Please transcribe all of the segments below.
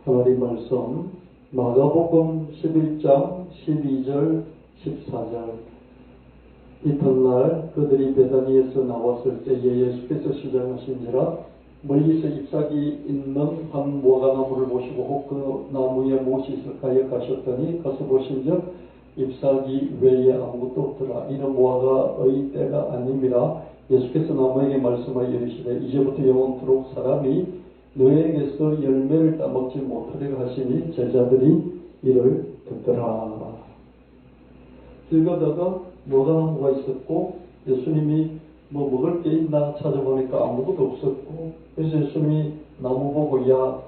하나님 말씀 마가복음 11장 12절 14절. 이튿날 그들이 베다니에서 나왔을 때에 예수께서 시장하신지라 멀리서 잎사귀 있는 한 무화과나무를 보시고 혹 그 나무에 무엇이 있을까 하여 가셨더니 가서 보신즉 잎사귀 외에 아무것도 없더라. 이는 무화과의 때가 아님이라. 예수께서 나무에게 말씀하여 이르시되 이제부터 영원토록 사람이 너에게서 열매를 따먹지 못하리라 하시니 제자들이 이를 듣더라. 길 가다가 무화과나무가 있었고 예수님이 뭐 먹을 게 있나 찾아보니까 아무것도 없었고, 그래서 예수님이 나무 보고 야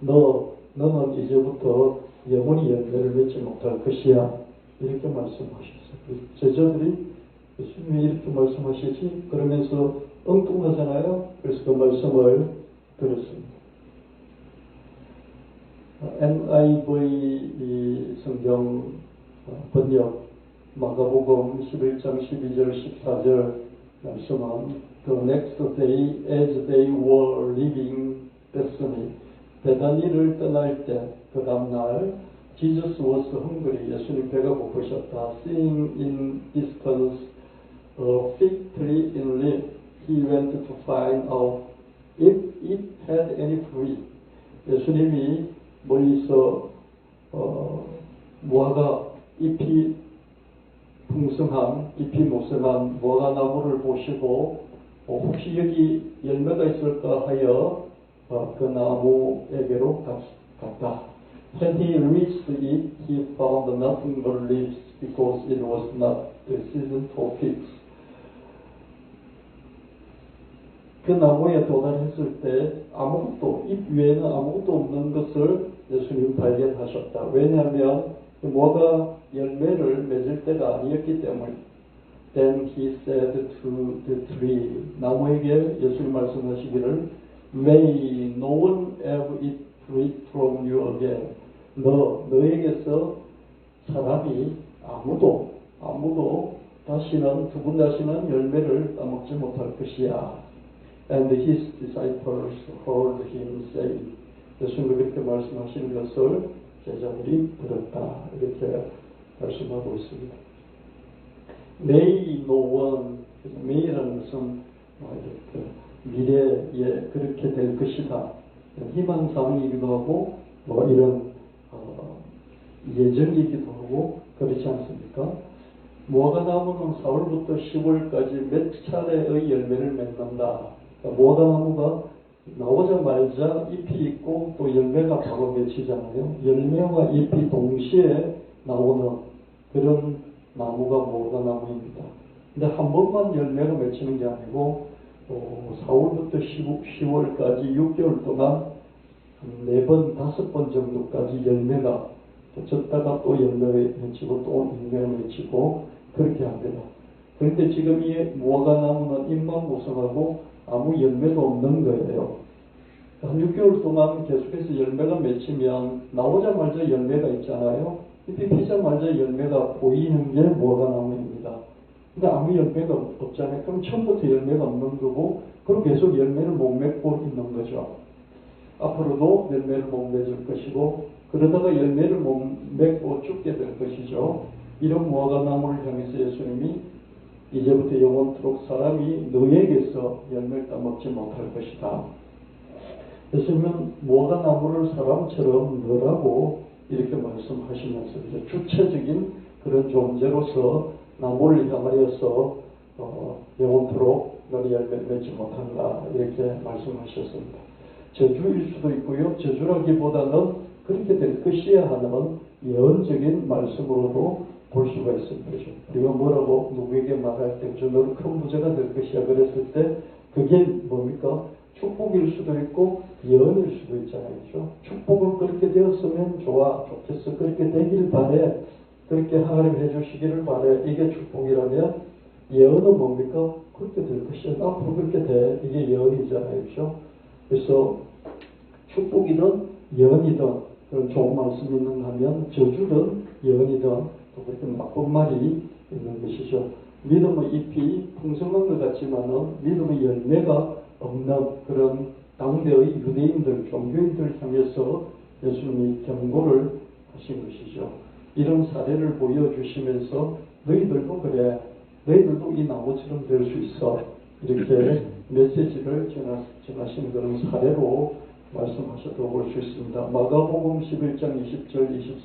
너는 이제부터 영원히 열매를 맺지 못할 것이야 이렇게 말씀하셨어요. 제자들이 예수님이 이렇게 말씀하시지 그러면서 엉뚱하잖아요. 그래서 그 말씀을 들었습니다. NIV 성경 번역 마가복음 11장 12절 14절 말씀은 The next day as they were leaving Bethany, 베다니를 떠날 때 그 다음날 Jesus was hungry, 예수님 배가 고프셨다. Seeing in distance a fig tree in leaf, he went to find out if it had any fruit. 예수님이 멀리서 무화과 잎이 풍성한, 잎이 무성한 무화과나무를 보시고 혹시 여기 열매가 있을까 하여 그 나무에게로 갔다. When he reached it, he found nothing but leaves because it was not the season for figs. 그 나무에 도달했을 때 아무것도, 잎 외에는 아무것도 없는 것을 예수님 발견하셨다. 왜냐하면 무화과 열매를 맺을 때가 아니었기 때문에. Then he said to the tree, 나무에게 예수님 말씀하시기를 May no one ever eat fruit from you again. 너에게서 사람이 아무도 다시는 두 번 다시는 열매를 따먹지 못할 것이야. And his disciples heard him say, 예수님이 그렇게 말씀하시는 것을 제자들이 들었다. 이렇게 말씀하고 있습니다. May no one, may라는 것은 미래에 그렇게 될 것이다. 희망사항이기도 하고 이런 예정이기도 하고 그렇지 않습니까? 무화과나무는 4월부터 10월까지 몇 차례의 열매를 맺는다. 무화과나무가 나오자마자 잎이 있고 또 열매가 바로 맺히잖아요. 열매와 잎이 동시에 나오는 그런 나무가 무화과나무입니다. 근데 한 번만 열매가 맺히는 게 아니고 4월부터 10월까지 6개월 동안 4번, 5번 정도까지 열매가 졌다가 또 열매를 맺히고 또 열매를 맺히고 그렇게 합니다. 그런데 지금 이 무화과나무는 잎만 무성하고 아무 열매도 없는 거예요. 한 6개월 동안 계속해서 열매가 맺히면 나오자마자 열매가 있잖아요. 잎이 피자마자 열매가 보이는 게 무화과나무입니다. 근데 아무 열매가 없잖아요. 그럼 처음부터 열매가 없는 거고 그럼 계속 열매를 못 맺고 있는 거죠. 앞으로도 열매를 못 맺을 것이고 그러다가 열매를 못 맺고 죽게 될 것이죠. 이런 무화과나무를 향해서 예수님이 이제부터 영원토록 사람이 너에게서 열매를 따먹지 못할 것이다. 예수님은 무화과나무를 사람처럼 너라고 이렇게 말씀하시면서 주체적인 그런 존재로서 나무를 향하여서 영원토록 너희 열매를 맺지 못한다 이렇게 말씀하셨습니다. 저주일 수도 있고요. 저주라기보다는 그렇게 될 것이야 하는 예언적인 말씀으로도 볼 수가 있습니다. 우리가 뭐라고 누구에게 말할 때 너는 큰 부자가 될 것이야 그랬을 때 그게 뭡니까? 축복일 수도 있고 예언일 수도 있잖아요. 그렇죠? 축복은 그렇게 되었으면 좋겠어. 그렇게 되길 바래. 그렇게 하나님 해주시기를 바래. 이게 축복이라면 예언은 뭡니까? 그렇게 될 것이야. 앞으로 그렇게 돼. 이게 예언이잖아요. 그렇죠? 그래서 축복이든 예언이든 그런 좋은 말씀이 있는 하면 저주든 예언이든 또 그렇게 나쁜 말이 있는 것이죠. 믿음의 잎이 풍성한 것 같지만은 믿음의 열매가 없는 그런 당대의 유대인들, 종교인들 향해서 예수님이 경고를 하신 것이죠. 이런 사례를 보여주시면서 너희들도 그래, 너희들도 이 나무처럼 될 수 있어, 이렇게 메시지를 전하시는 그런 사례로 말씀하셨다고 볼 수 있습니다. 마가복음 11장 20절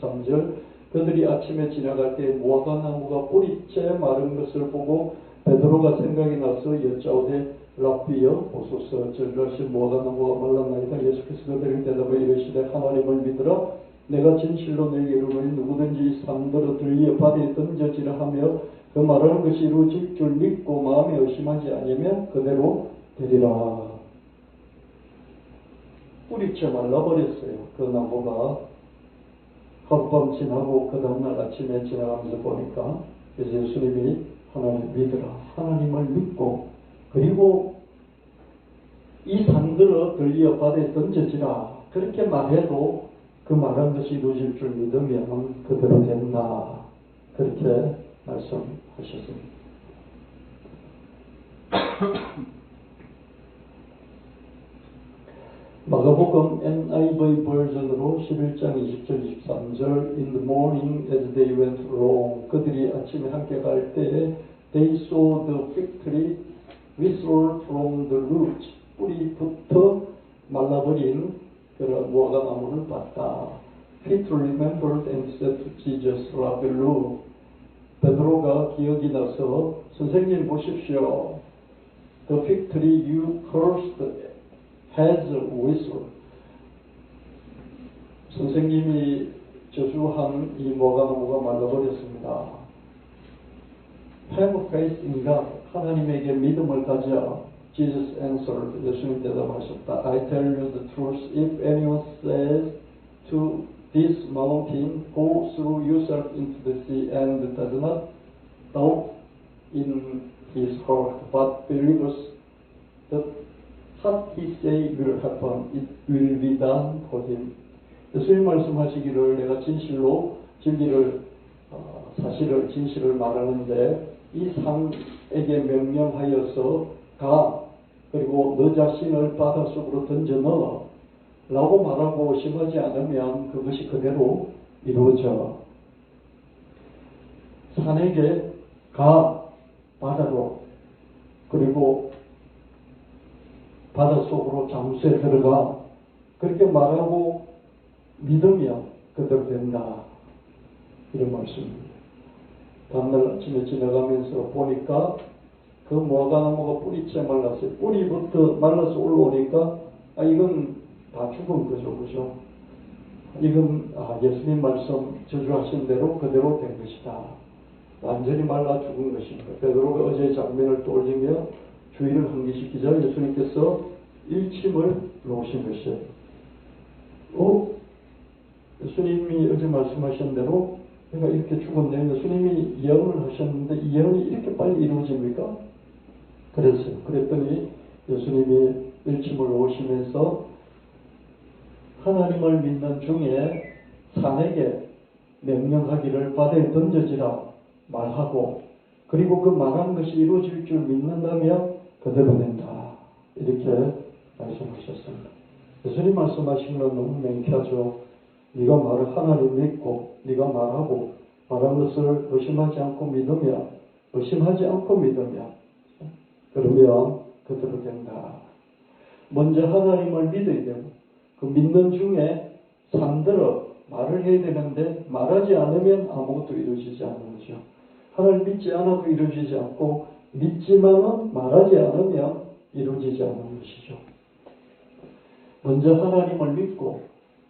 23절 그들이 아침에 지나갈 때 무화과나무가 뿌리째 마른 것을 보고 베드로가 생각이 나서 여짜오되 랍비여 보소서 저리하신 무화과나무가 말랐나이다. 예수께서 그들에게 대답하여 이르시되 하나님을 믿으라. 내가 진실로 너희에게 이르노니 누구든지 산더러 들려 바다에 던져지라 하며 그 말하는 것이 이루어질 줄 믿고 마음에 의심하지 아니면 그대로 되리라. 뿌리째 말라버렸어요. 그 나무가 하룻밤 지나고 그 다음날 아침에 지나가면서 보니까 그래서 예수님이 하나님 믿으라. 하나님을 믿고 그리고 이 산들어 들려 바다에 던져지라. 그렇게 말해도 그 말한 것이 이루어질 줄 믿으면 그대로 된다. 그렇게 말씀하셨습니다. 마가복음 NIV 버전으로 11장 20절 23절 In the morning as they went along 그들이 아침에 함께 갈 때에 They saw the fig tree wither from the roots 뿌리부터 말라버린 그런 무화과나무를 봤다. Peter remembered and said to Jesus, Rabbi, 베드로가 기억이 나서 선생님 보십시오. The fig tree you cursed has withered. 선생님이 저주한 이 무화과나무가 말라버렸습니다. Have faith in God. 하나님에게 믿음을 가져. Jesus answered. 예수님 대답하셨다. I tell you the truth. If anyone says to this mountain, go through yourself into the sea, and does not doubt in his heart, but believes that what he say will happen, it will be done for him. 예수님 말씀하시기를 내가 진실로 진리를 사실을 진실을 말하는데 이 산에게 명령하여서 가 그리고 너 자신을 바닷속으로 던져 넣어 라고 말하고 심하지 않으면 그것이 그대로 이루어져. 산에게 가 바다로 그리고 바닷속으로 잠수에 들어가 그렇게 말하고 믿으면 그대로 된다. 이런 말씀입니다. 다음날 아침에 지나가면서 보니까 그 무화과나무가 뿌리째 말랐어요. 뿌리부터 말라서 올라오니까 이건 다 죽은 거죠. 그죠? 이건 예수님 말씀 저주하신 대로 그대로 된 것이다. 완전히 말라 죽은 것입니다. 베드로가 어제의 장면을 떠올리며 주의를 환기시키자 예수님께서 일침을 놓으신 것이에요. 예수님이 어제 말씀하신 대로 내가 이렇게 죽었네요. 예수님이 예언을 하셨는데 이 예언이 이렇게 빨리 이루어집니까? 그랬어요. 그랬더니 예수님이 일침을 놓으시면서 하나님을 믿는 중에 산에게 명령하기를 바다에 던져지라 말하고 그리고 그 말한 것이 이루어질 줄 믿는다면 그대로 된다. 이렇게 말씀하셨습니다. 예수님 말씀하신 건 너무 맹쾌하죠. 네가 말을 하나님 믿고 네가 말하고 말한 것을 의심하지 않고 믿으면 그러면 그대로 된다. 먼저 하나님을 믿어야 되고 그 믿는 중에 산들어 말을 해야 되는데 말하지 않으면 아무것도 이루어지지 않는 거죠. 하나님 믿지 않아도 이루어지지 않고 믿지만은 말하지 않으면 이루어지지 않는 것이죠. 먼저 하나님을 믿고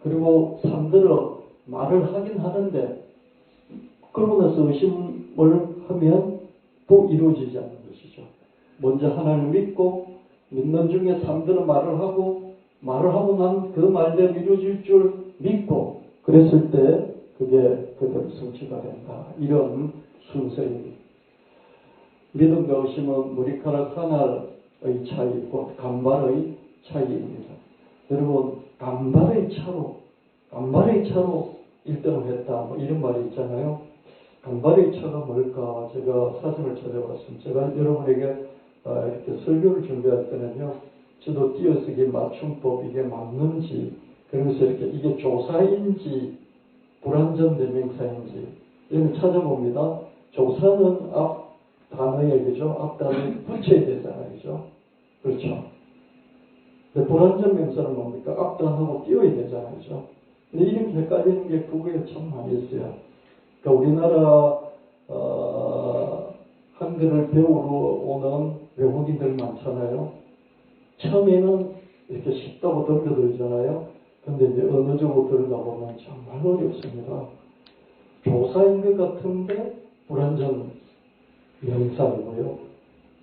그리고 산들어 말을 하긴 하는데 그러고 나서 의심을 하면 또 이루어지지 않는 것이죠. 먼저 하나님을 믿고 믿는 중에 산들어 말을 하고 난 그 말대로 이루어질 줄 믿고 그랬을 때 그게 그대로 성취가 된다. 이런 순서입니다. 믿음과 의심은 머리카락 하나의 차이, 곧 간발의 차이입니다. 여러분, 간발의 차로 1등을 했다. 이런 말이 있잖아요. 간발의 차가 뭘까? 제가 사전을 찾아봤습니다. 제가 여러분에게 이렇게 설교를 준비할 때는요. 저도 띄어쓰기 맞춤법 이게 맞는지 그러면서 이렇게 이게 조사인지 불완전 대명사인지 이걸 찾아봅니다. 조사는 앞 단어에 그죠? 앞 단어에 붙여야 되잖아요. 그죠? 그렇죠. 근데 불완전 명사는 뭡니까? 앞 단어하고 띄워야 되잖아요. 그죠? 근데 이렇게 헷갈리는 게 그거에 참 많이 있어요. 그러니까 우리나라 한글을 배우러 오는 외국인들 많잖아요. 처음에는 이렇게 쉽다고 덤벼들잖아요. 근데 이제 언어적으로 들어가 보면 정말 어렵습니다. 조사인 것 같은데 불완전 명사이고요.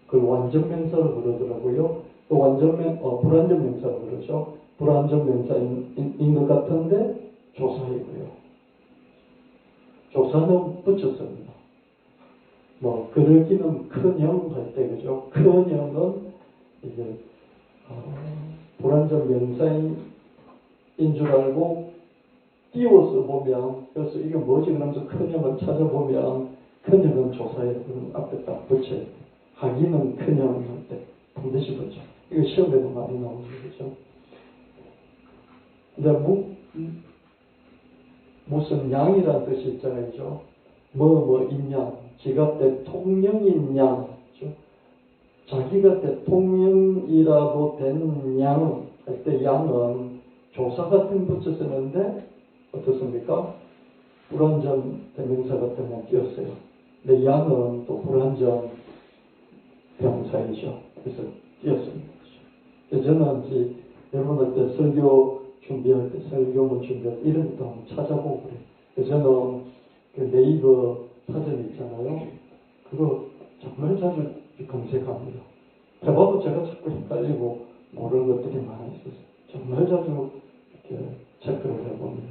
그걸 완전 명사로 부르더라고요. 또 불완전 명사로 부르죠. 불완전 명사인 것 같은데 조사이고요. 조사는 붙였습니다. 뭐 그러기는 커녕 할 때 그죠. 커녕은 이제 불완전 명사인 줄 알고 띄워서 보면 그래서 이게 뭐지 그러면서 커녕을 찾아보면 커녕은 조사에 앞에 딱 붙여요. 하기는 커녕 할 때 반드시 붙여. 이거 시험에도 많이 나오는 거죠. 근데 무슨 양이라는 뜻이 있잖아요. 그죠? 뭐인 양, 지가 대통령인 양, 그죠? 자기가 대통령이라도 된 양 할 때 양은 조사 같은 붙여 쓰는데 어떻습니까? 불완전 대명사 같은 거 띄었어요. 근데 양은 또 불완전 명사이죠. 그래서 띄었습니다. 그래서 저는 이제 여러분들 설교 준비할 때, 설교문 준비할 때 이런 것도 한번 찾아보고 그래요. 그래서 저는 그 네이버 사전 있잖아요. 그거 정말 자주 검색합니다. 해봐도 제가 자꾸 헷갈리고 모르는 것들이 많이 있어서 정말 자주 이렇게 체크를 해봅니다.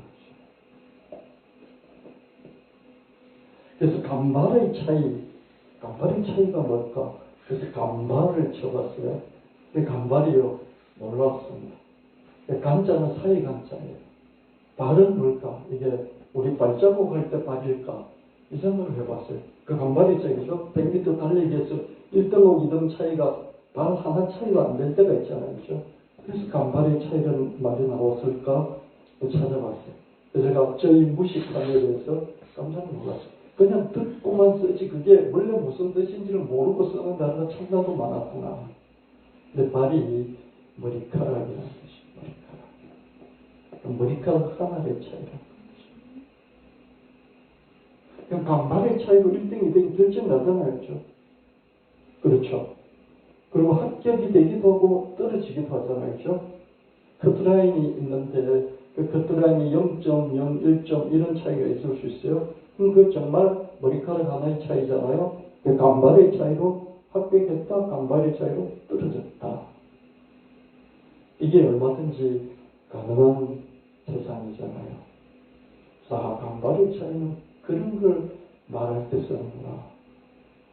그래서 간발의 차이가 뭘까? 그래서 간발을 쳐봤어요. 근데 간발이요, 놀랍습니다. 간자는 사이 간자예요. 발은 뭘까? 이게 우리 발자국 할 때 발일까? 이 생각을 해봤어요. 그 간발이 차이죠. 100m 달리기에서 1등하고 2등 차이가 발 하나 차이가 안 될 때가 있잖아요. 그죠? 그래서 간발의 차이라는 말이 나왔을까? 찾아봤어요. 그래서 제가 저희 무식함에 대해서 깜짝 놀랐어요. 그냥 듣고만 쓰지 그게 원래 무슨 뜻인지를 모르고 쓰는 단어가 참나도 많았구나. 근데 발이 머리카락이라는 뜻이에요. 머리카락 하나의 차이라는 뜻이에요. 그럼 간발의 차이로 1등이 되기 결정나잖아요. 그렇죠? 그리고 합격이 되기도 하고 떨어지기도 하잖아요. 그렇죠? 커트라인이 있는데 그 커트라인이 0.0, 1점 이런 차이가 있을 수 있어요. 그럼 그 정말 머리카락 하나의 차이잖아요. 그 간발의 차이로 합격했다, 간발의 차이로 떨어졌다. 이게 얼마든지 가능한 세상이잖아요. 자, 간발의 차이는 그런 걸 말할 때 쓰는구나.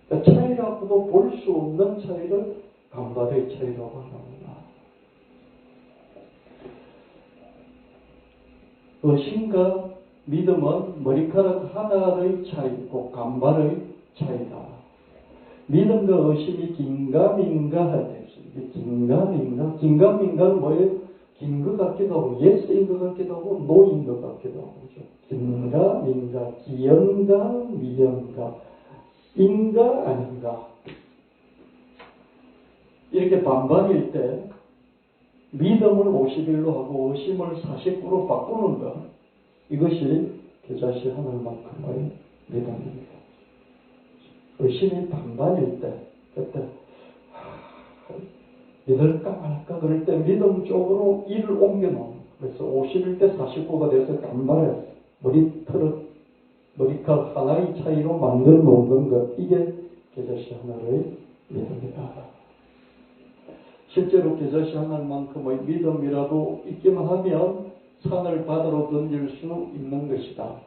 그러니까 차이라고도 볼 수 없는 차이를 간발의 차이라고 하는구나. 의심과 믿음은 머리카락 하나의 차이고 간발의 차이다. 믿음과 의심이 긴가민가 할 때 있어요. 긴가민가? 긴가민가는 뭐예요? 긴 것 같기도 하고 예스인 것 같기도 하고 노인 것 같기도 하고 그렇죠? 긴가민가, 기연가, 미연가, 인가 아닌가 이렇게 반반일 때 믿음을 51로 하고 의심을 49로 바꾸는 것 이것이 겨자씨 하늘만큼의 믿음입니다. 의심이 반반일 때 그때 믿을까 말까 그럴 때 믿음 쪽으로 일을 옮겨놓은 그래서 51대 49가 돼서 간발에 머리카락 하나의 차이로 만들어 놓는 것 이게 겨자씨 하늘의 믿음이다. 실제로 겨자씨 하늘만큼의 믿음이라도 있기만 하면 산을 바다로 던질 수 있는 것이다.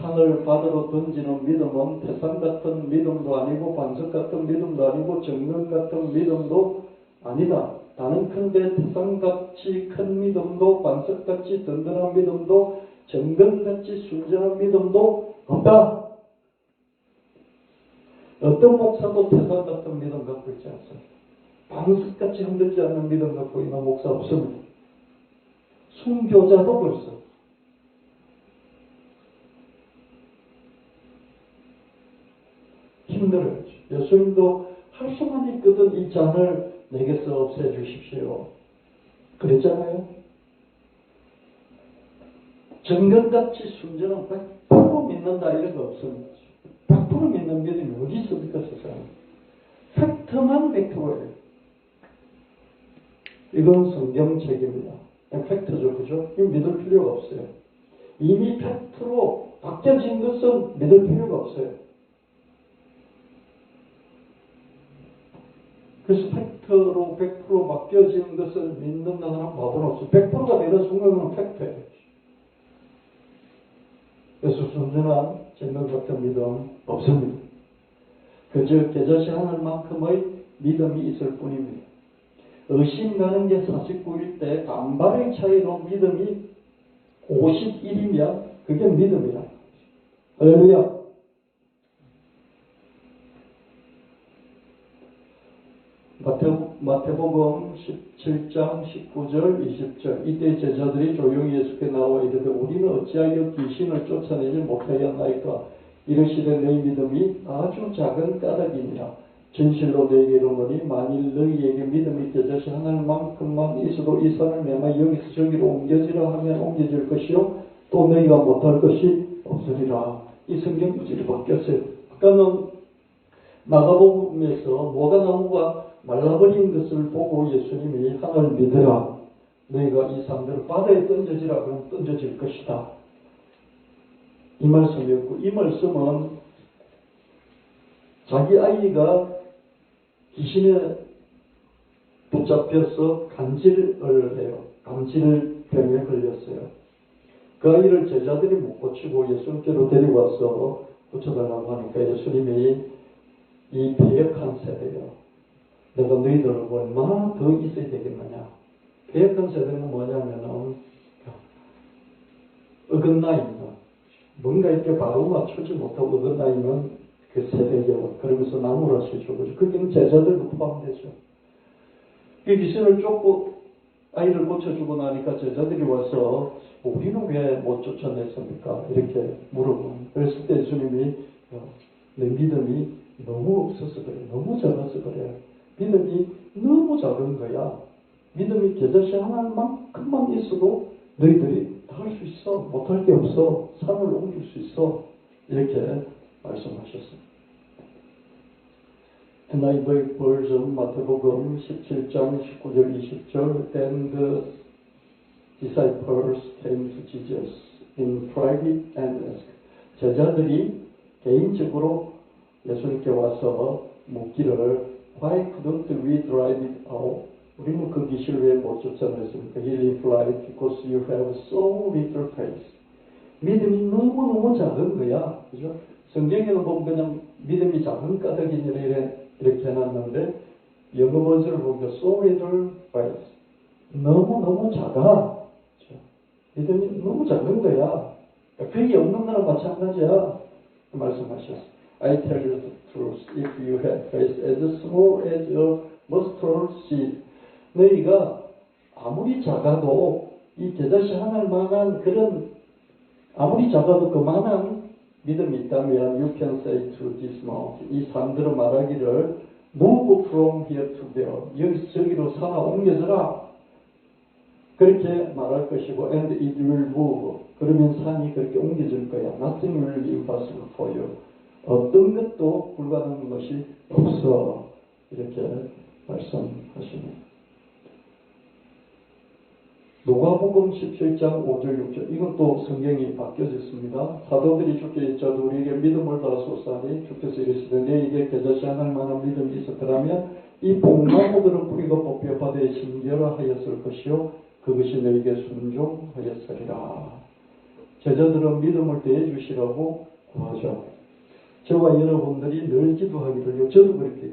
산을 바다로 던지는 믿음은 태산 같은 믿음도 아니고 반석 같은 믿음도 아니고 정면 같은 믿음도 아니다. 다른 큰데 태산같이 큰 믿음도 반석같이 든든한 믿음도 정근같이 순전한 믿음도 없다. 어떤 목사도 태산 같은 믿음 갖고 있지 않습니다. 반석같이 흔들지 않는 믿음 갖고 있는 목사 없습니다. 순교자도 그랬어. 힘들어요. 예수님도 할 수만 있거든 이 잔을 내게서 없애주십시오. 그랬잖아요. 정근같이 순전한 100% 믿는다 이런 거 없습니다. 100% 믿는 믿음이 어디 있습니까 세상에. 팩트만 100%예요. 이건 성경책입니다. 팩트죠. 그죠? 이거 믿을 필요가 없어요. 이미 팩트로 바뀌어진 것은 믿을 필요가 없어요. 그래서 팩트로 100% 바뀌어진 것을 믿는다는 바보는 없어요. 100%가 되는 순간은 팩트예요. 그래서 순전한 정말 같은 믿음 없습니다. 그저 계좌시 하늘만큼의 믿음이 있을 뿐입니다. 의심 가는 게 49일 때 반발의 차이로 믿음이 51이면 그게 믿음이야. 할렐루야. 마태복음 17장 19절 20절 이때 제자들이 조용히 예수께 나와 이르되 우리는 어찌하여 귀신을 쫓아내지 못하였나이까 이르시되 너희 믿음이 아주 작은 까닭이니라. 진실로 너희에게 이르노니 만일 너희에게 믿음이 겨자씨 하늘만큼만 있어도 이 산을 내가 여기서 저기로 옮겨지라 하면 옮겨질 것이요 또 너희가 못할 것이 없으리라. 이 성경 구절이 바뀌었어요. 아까는 마가복음에서 모가나무가 말라버린 것을 보고 예수님이 하나를 믿으라. 너희가 이 사람들을 바다에 던져지라. 그럼 던져질 것이다. 이 말씀이었고 이 말씀은 자기 아이가 귀신에 붙잡혀서 간질을 해요. 간질병에 걸렸어요. 그 아이를 제자들이 못 고치고 예수님께로 데리고 와서 고쳐달라고 하니까 예수님이 이 배역한 세대예요. 내가 너희들을 얼마나 더 있어야 되겠느냐. 배역한 세대는 뭐냐면은 어긋나있는 뭔가 이렇게 바로 맞추지 못하고 어긋나있는 그 세대예요. 그러면서 나무라시죠. 거기는 제자들도 포함되죠. 이 귀신을 쫓고 아이를 고쳐주고 나니까 제자들이 와서 우리는 왜 못 쫓아냈습니까? 이렇게 물어보고 그랬을 때 예수님이 내 믿음이 너무 없어서 그래. 너무 작아서 그래. 믿음이 너무 작은 거야. 믿음이 겨자씨 하나만큼만 있어도 너희들이 다 할 수 있어. 못할 게 없어. 산을 옮길 수 있어. 이렇게 말씀하셨습니다. NIV 버전 마태복음 17장 19절 20절 Then the disciples came to Jesus in private and asked. 제자들이 개인적으로 예수님께 와서 묻기를 Why couldn't we drive it out? 우리는 그 귀신을 왜 못 쫓아냈습니까? He replied, Because you have so little faith. 믿음이 너무너무 작은 거야. 그죠? 성경에는 보면 그냥 믿음이 작은 까닭이니라 이렇게 해놨는데 영어 버전을 보니까 so little faith. 너무너무 작아. 그죠? 믿음이 너무 작은 거야. 그게 없는 거랑 마찬가지야. 그 말씀하셨어. I tell you the truth. If you have faith as small as a mustard seed, 너희가 아무리 작아도 이 겨자씨 하늘만한 그런 아무리 작아도 그만한 믿음이 있다면 you can say to this mountain. 이 산들은 말하기를 move from here to there. 여기서 저기로 산아 옮겨져라. 그렇게 말할 것이고 and it will move. 그러면 산이 그렇게 옮겨질 거야. Nothing will be impossible for you. 어떤 것도 불가능한 것이 없어. 이렇게 말씀하십니다. 누가복음 17장 5절 6절 이것도 성경이 바뀌어졌습니다. 사도들이 주께 여짜도 우리에게 믿음을 다하소서하니 주께서 이르시되 너희에게 겨자씨 하늘만한 믿음이 있었더라면 이 복나무들은 뿌리가 뽑혀 바다에 심겨라 하였을 것이요 그것이 너희에게 순종하였으리라. 제자들은 믿음을 대해주시라고 구하죠. 저와 여러분들이 늘 기도하기를요. 저도 그렇게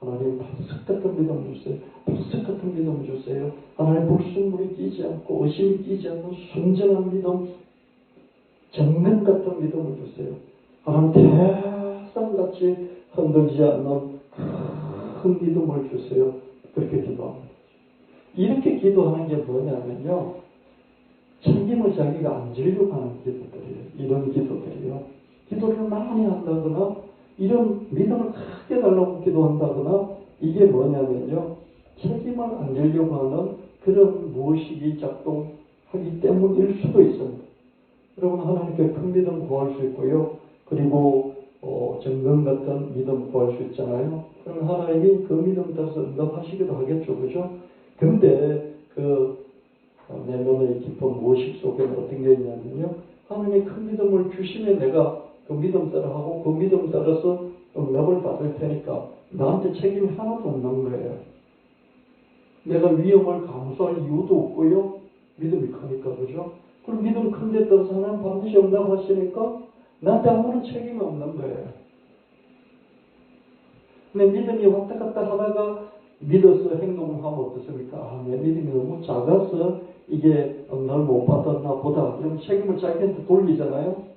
하나님 반석 같은 믿음 주세요. 반석 같은 믿음 주세요. 하나님 불순물이 끼지 않고 의심이 끼지 않는 순전한 믿음, 정면 같은 믿음을 주세요. 하나님 태산같이 흔들리지 않는 큰 믿음을 주세요. 그렇게 기도합니다. 이렇게 기도하는 게 뭐냐면요. 책임을 자기가 안 지려고 하는 기도들이에요. 이런 기도들이요. 기도를 많이 한다거나 이런 믿음을 크게 달라고 기도한다거나 이게 뭐냐면요. 책임을 안 지려고 하는 그런 무의식이 작동하기 때문일 수도 있습니다. 여러분 하나님께 큰 믿음 구할 수 있고요. 그리고 정금 같은 믿음 구할 수 있잖아요. 그럼 하나님이 그 믿음 따라서 응답하시기도 하겠죠. 그죠? 근데 내면의 깊은 무의식 속에는 어떤 게 있냐면요. 하나님이 큰 믿음을 주시면 내가 그 믿음 따라 하고 그 믿음 따라서 응답을 받을 테니까 나한테 책임이 하나도 없는 거예요. 내가 위험을 감수할 이유도 없고요. 믿음이 크니까. 그죠? 그리고 믿음 큰 데 따라서 하나님 반드시 응답하시니까 나한테 아무런 책임이 없는 거예요. 근데 믿음이 왔다 갔다 하다가 믿어서 행동을 하면 어떻습니까? 내 믿음이 너무 작아서 이게 응답을 못 받았나 보다. 그럼 책임을 자기한테 돌리잖아요.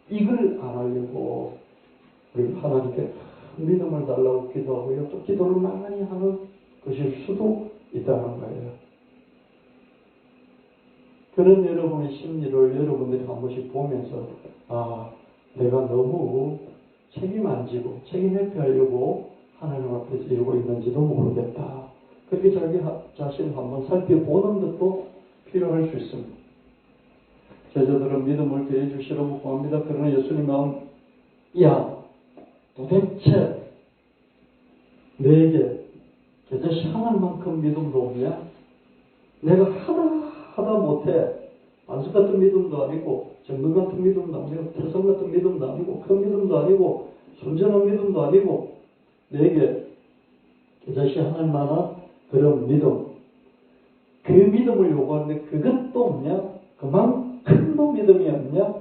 이걸 안 하려고 우리 하나님께 믿음을 달라고 기도하고요. 또 기도를 많이 하는 것일 수도 있다는 거예요. 그런 여러분의 심리를 여러분들이 한 번씩 보면서 내가 너무 책임 안 지고 책임 회피하려고 하나님 앞에서 이러고 있는지도 모르겠다. 그렇게 자기 자신을 한번 살펴보는 것도 필요할 수 있습니다. 제자들은 믿음을 더해 주시라고 구합니다. 그러나 예수님은 도대체 내게 도대체 하나만큼 믿음도 없냐? 내가 하다 못해. 안수 같은 믿음도 아니고 정금 같은 믿음도 아니고 태성 같은 믿음도 아니고 큰 믿음도 아니고 순전한 믿음도 아니고 내게 도대체 하나만한 그런 믿음, 그 믿음을 요구하는데 그것도 없냐? 그만큼도 믿음이 없냐?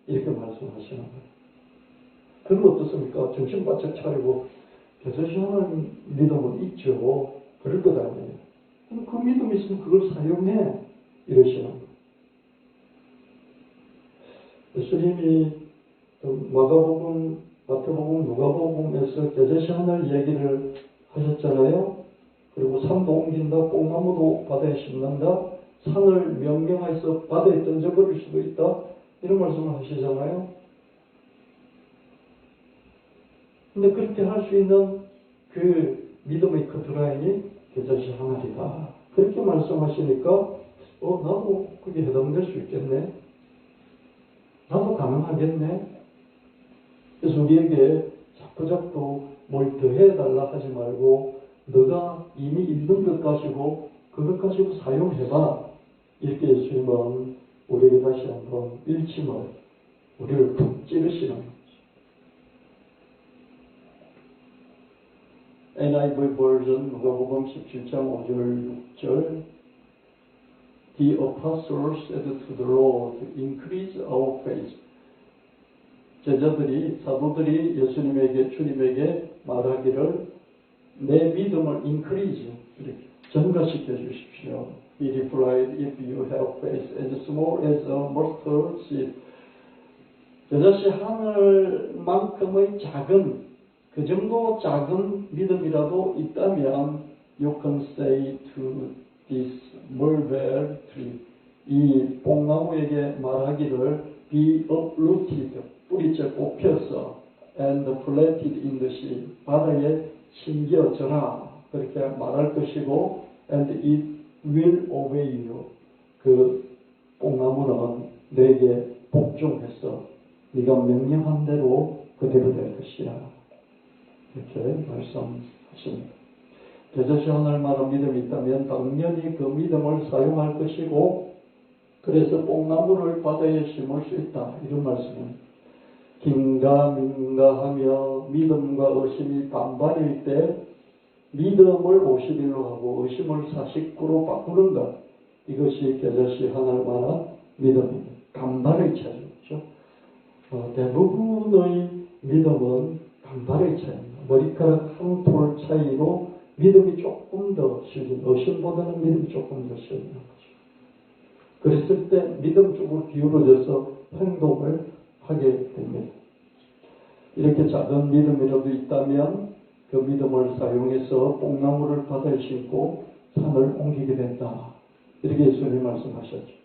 이렇게 말씀하시는 거예요. 그럼 어떻습니까? 정신 바짝 차리고 도대체 하나님 믿음은 있죠. 그럴 것 아니에요. 그럼 그 믿음이 있으면 그걸 사용해. 이러시는 거예요. 예수님이 마가복음, 마태복음, 누가복음에서 도대체 하나님 얘기를 하셨잖아요. 그리고 산도 옮긴다, 뽕나무도 바다에 심는다, 산을 명령해서 바다에 던져버릴 수도 있다. 이런 말씀을 하시잖아요. 근데 그렇게 할 수 있는 그 믿음의 커트라인이 도대체 하나이다. 그렇게 말씀하시니까 나도 그게 해당될 수 있겠네. 나도 가능하겠네. 그래서 우리에게 자꾸자꾸 뭘 더해달라 하지 말고 너가 이미 있는 것 가지고 그것 가지고 사용해봐. 이렇게 예수님은 우리에게 다시 한번 일침을 우리를 푹 찌르시는 거죠. NIV 버전 누가복음 17장 5절 6절 The apostles said to the Lord, increase our faith. 제자들이, 사도들이 주님에게 말하기를 내 믿음을 increase, 이렇게 증가시켜 주십시오. He replied, if you have faith as small as a mustard seed. 저것이 하늘만큼의 작은, 그 정도 작은 믿음이라도 있다면 you can say to this mulberry tree, 이 뽕나무에게 말하기를 be uprooted, 뿌리째 뽑혀서 and planted in the sea, 바다에 심겨져라. 그렇게 말할 것이고 and it will obey you. 그 뽕나무는 내게 복종해서 네가 명령한 대로 그대로 될 것이야. 이렇게 말씀하십니다. 도대체 하늘만한 믿음이 있다면 당연히 그 믿음을 사용할 것이고 그래서 뽕나무를 바다에 심을 수 있다. 이런 말씀입니다. 긴가민가하며 믿음과 의심이 반반일 때 믿음을 51로 하고 의심을 49로 바꾸는 것. 이것이 도대체 하늘만한 믿음입니다. 반반의 차이죠. 대부분의 믿음은 반반의 차이입니다. 머리카락 한 톨 차이로 믿음이 조금 더 실린, 의심보다는 믿음이 조금 더 실리는 거죠. 그랬을 때 믿음 쪽으로 기울어져서 행동을 하게 됩니다. 이렇게 작은 믿음이라도 있다면 그 믿음을 사용해서 뽕나무를 바다에 심고 산을 옮기게 된다. 이렇게 예수님이 말씀하셨죠.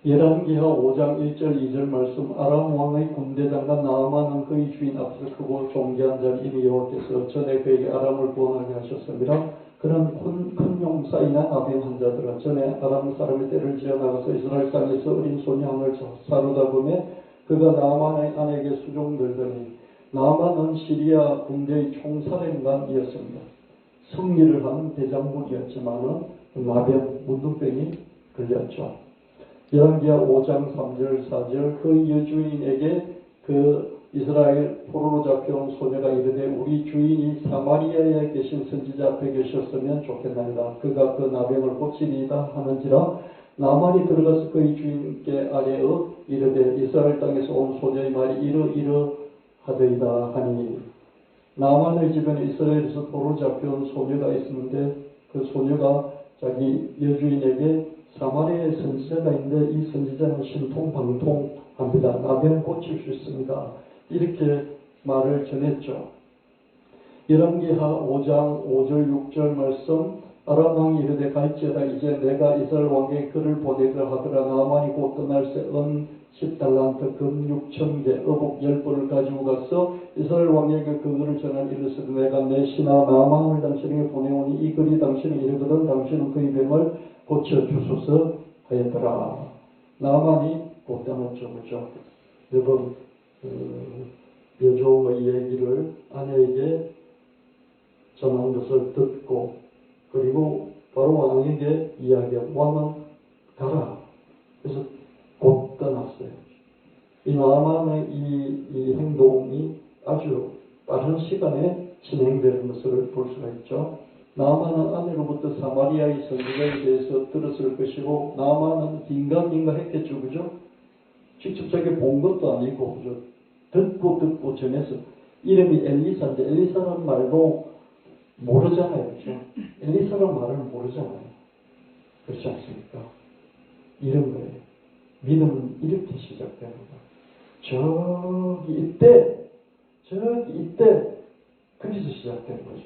열왕기하 5장 1절 2절 말씀. 아람 왕의 군대장관 나아만은 그의 주인 앞에서 크고 존귀한 자를 이미 여호와께서 전에 그에게 아람을 구원하게 하셨습니다. 그런 큰 용사이나 나병 환자들아 전에 아람 사람의 떼를 지어 나가서 이스라엘 땅에서 어린 소년을 사르다 보매 그가 나아만의 아내에게 수종들더니 나아만은 시리아 군대의 총사령관이었습니다. 승리를 한 대장군이었지만은 나병 문둥병이 걸렸죠. 열왕기하 5장 3절 4절 그 여주인에게 그 이스라엘 포로로 잡혀온 소녀가 이르되 우리 주인이 사마리아에 계신 선지자 앞에 계셨으면 좋겠나이다. 그가 그 나병을 고치리이다 하는지라 나만이 들어가서 그의 주인께 아뢰어 이르되 이스라엘 땅에서 온 소녀의 말이 이러이러하더이다 하니 나만의 집에는 이스라엘에서 포로로 잡혀온 소녀가 있었는데 그 소녀가 자기 여주인에게 사마리아에 선지자가 있는데 이 선지자는 신통방통합니다. 나병 고칠 수 있습니다. 이렇게 말을 전했죠. 열왕기하 5장 5절 6절 말씀. 아람 왕이 이르되 갈지어다 이제 내가 이스라엘 왕에게 그를 보내려 하더라. 나만이 곧 떠날 새 은 10달란트 금 6,000개 어복 10벌을 가지고 가서 이스라엘 왕에게 그거를 전한 이르시되 내가 내 신하 나만을 당신에게 보내오니 이 글이 당신이 이르거든 당신은 그의 병을 고쳐주소서 하였더라. 나만이 곧 떠났죠. 그죠? 여러분 여종의 얘기를 아내에게 전한 것을 듣고 그리고 바로 왕에게 이야기하고 왕은 가라. 그래서 곧 떠났어요. 이 나만의 이 행동이 아주 빠른 시간에 진행되는 것을 볼 수가 있죠. 나만은 아내로부터 사마리아의 선지자에 대해서 들었을 것이고 나만은 긴가민가 했겠죠. 그죠? 직접 자기 본 것도 아니고 그죠? 듣고 전해서 이름이 엘리사인데 엘리사라는 말도 모르잖아요. 그죠? 엘리사라는 말을 모르잖아요. 그렇지 않습니까? 이런 거예요. 믿음은 이렇게 시작됩니다. 저기 이때 거기서 시작되는 거죠.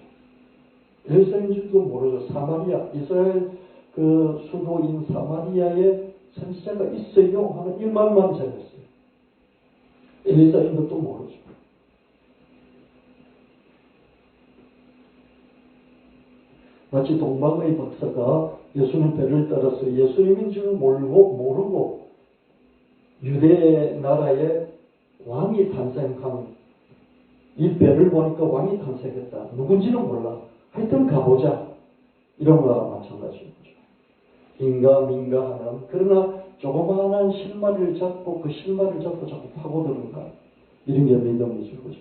엘리사인 줄도 모르죠. 사마리아, 이스라엘 그 수도인 사마리아에 선지자가 있어요 하는 일만만 전했어요. 엘리사인 것도 모르죠. 마치 동방의 박사가 예수님 배를 따라서 예수님인 줄 모르고 유대 나라에 왕이 탄생한 이 배를 보니까 왕이 탄생했다. 누군지는 몰라. 하여튼 가보자. 이런 거와 마찬가지인 거죠. 인가민가하는 그러나 조그마한 실마리를 잡고 그 실마리를 잡고 자꾸 파고드는가. 이런 게 믿음이죠. 그죠?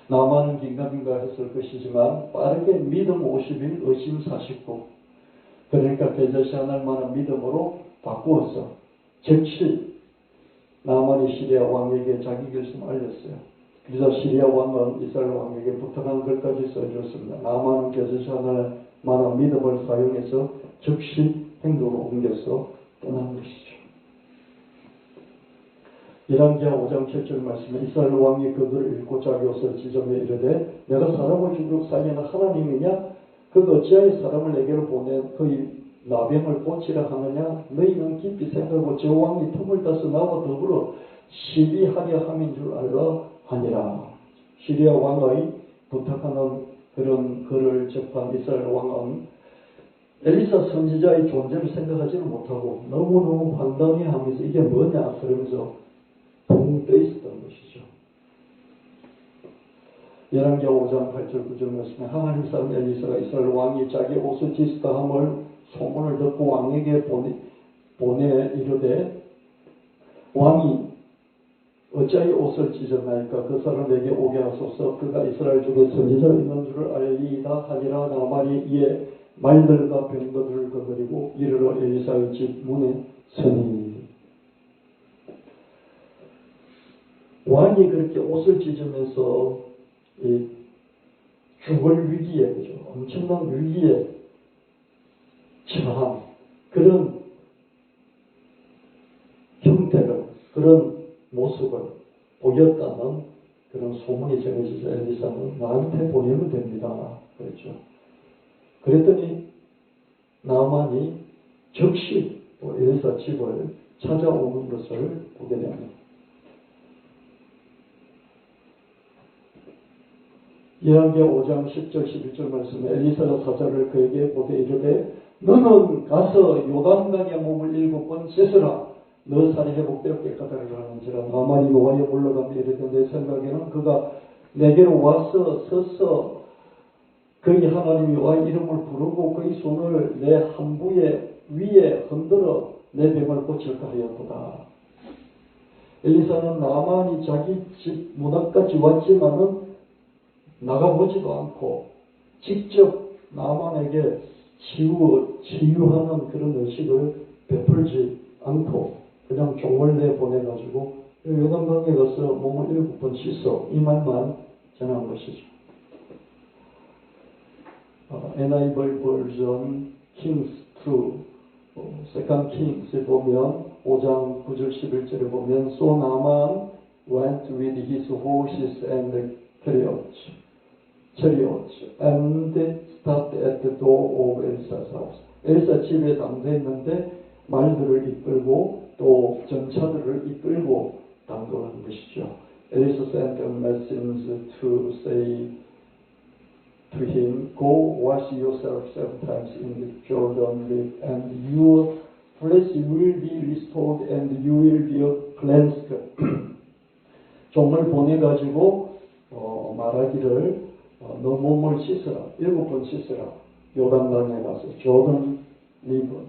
나만 긴가민가 했을 것이지만 빠르게 믿음 50일 의심 49 그러니까 배제시 하날 만한 믿음으로 바꾸어서 즉시 나만이 시리아 왕에게 자기 결심을 알렸어요. 그래서 시리아 왕은 이스라엘 왕에게 부탁한 것까지 써주었습니다. 나만은 배제시 하날 만한 믿음을 사용해서 즉시 행동으로 옮겨서 떠난 것이죠. 열왕기하 5장 7절 말씀에 이스라엘 왕이 그들을 읽고 자기 옷을 찢으며 이르되 내가 사람을 죽이고 살리는 하나님이냐? 그 어찌하여 사람을 내게로 보내 그의 나병을 고치라 하느냐? 너희는 깊이 생각하고 저 왕이 틈을 따서 나와 더불어 시비하려 함인 줄 알라 하니라. 시리아 왕의 부탁하는 그런 글을 접한 이스라엘 왕은 엘리사 선지자의 존재를 생각하지는 못하고 너무너무 황당해 하면서 이게 뭐냐 그러면서 붕 떠 있었던 것이죠. 열왕기하 5장 8절 9절 말씀에 하나님 사람 엘리사가 이스라엘 왕이 자기 옷을 찢었다 함을 소문을 듣고 왕에게 보내 이르되 왕이 어찌하여 옷을 찢었나이까 그 사람에게 오게 하소서 그가 이스라엘 중에 선지자가 있는 줄을 알리이다 하니라. 나만이 이에 말들과 병거들을 거느리고 이르러 엘리사의 집 문에 서니 왕이 그렇게 옷을 찢으면서 이 죽을 위기에 그죠? 엄청난 위기에 처한 그런 형태를 그런 모습을 보였다는 그런 소문이 전해져서 엘리사는 나한테 보내면 됩니다. 그랬죠. 그랬더니 나만이 즉시 엘리사 집을 찾아오는 것을 보게 됩니다. 열왕기하 5장 10절 11절 말씀에 엘리사가 사자를 그에게 보되 이르되 너는 가서 요단강에 몸을 7번 씻으라. 너 살이 회복되어 깨끗하리라 하는지라. 나만이 노아에 물러가며 이르되 내 생각에는 그가 내게로 와서 서서 그의 하나님 여호와 이름을 부르고 그의 손을 내 한부의 위에 흔들어 내 병을 고칠까 하였도다. 엘리사는 나만이 자기 집 문 앞까지 왔지만은 나가보지도 않고 직접 나만에게 치유하는 그런 의식을 베풀지 않고 그냥 종을 내보내가지고 요단강에 가서 몸을 7번 씻어 이 말만 전한 것이죠. NIV 버전 Kings 2 Second Kings에 보면 5장 9절 11절에 보면 So Naaman went with his horses and chariots and stopped at the door of Elisa's house. 엘리사 집에 당도했는데 말들을 이끌고 또 전차들을 이끌고 당도한 것이죠. Elisa sent a messenger to say to him, Go wash yourself 7 times in the Jordan River, and your flesh will be restored, and you will be cleansed. 종을 보내가지고 말하기를 너 몸을 씻으라. 7번 씻으라. 요단강에 가서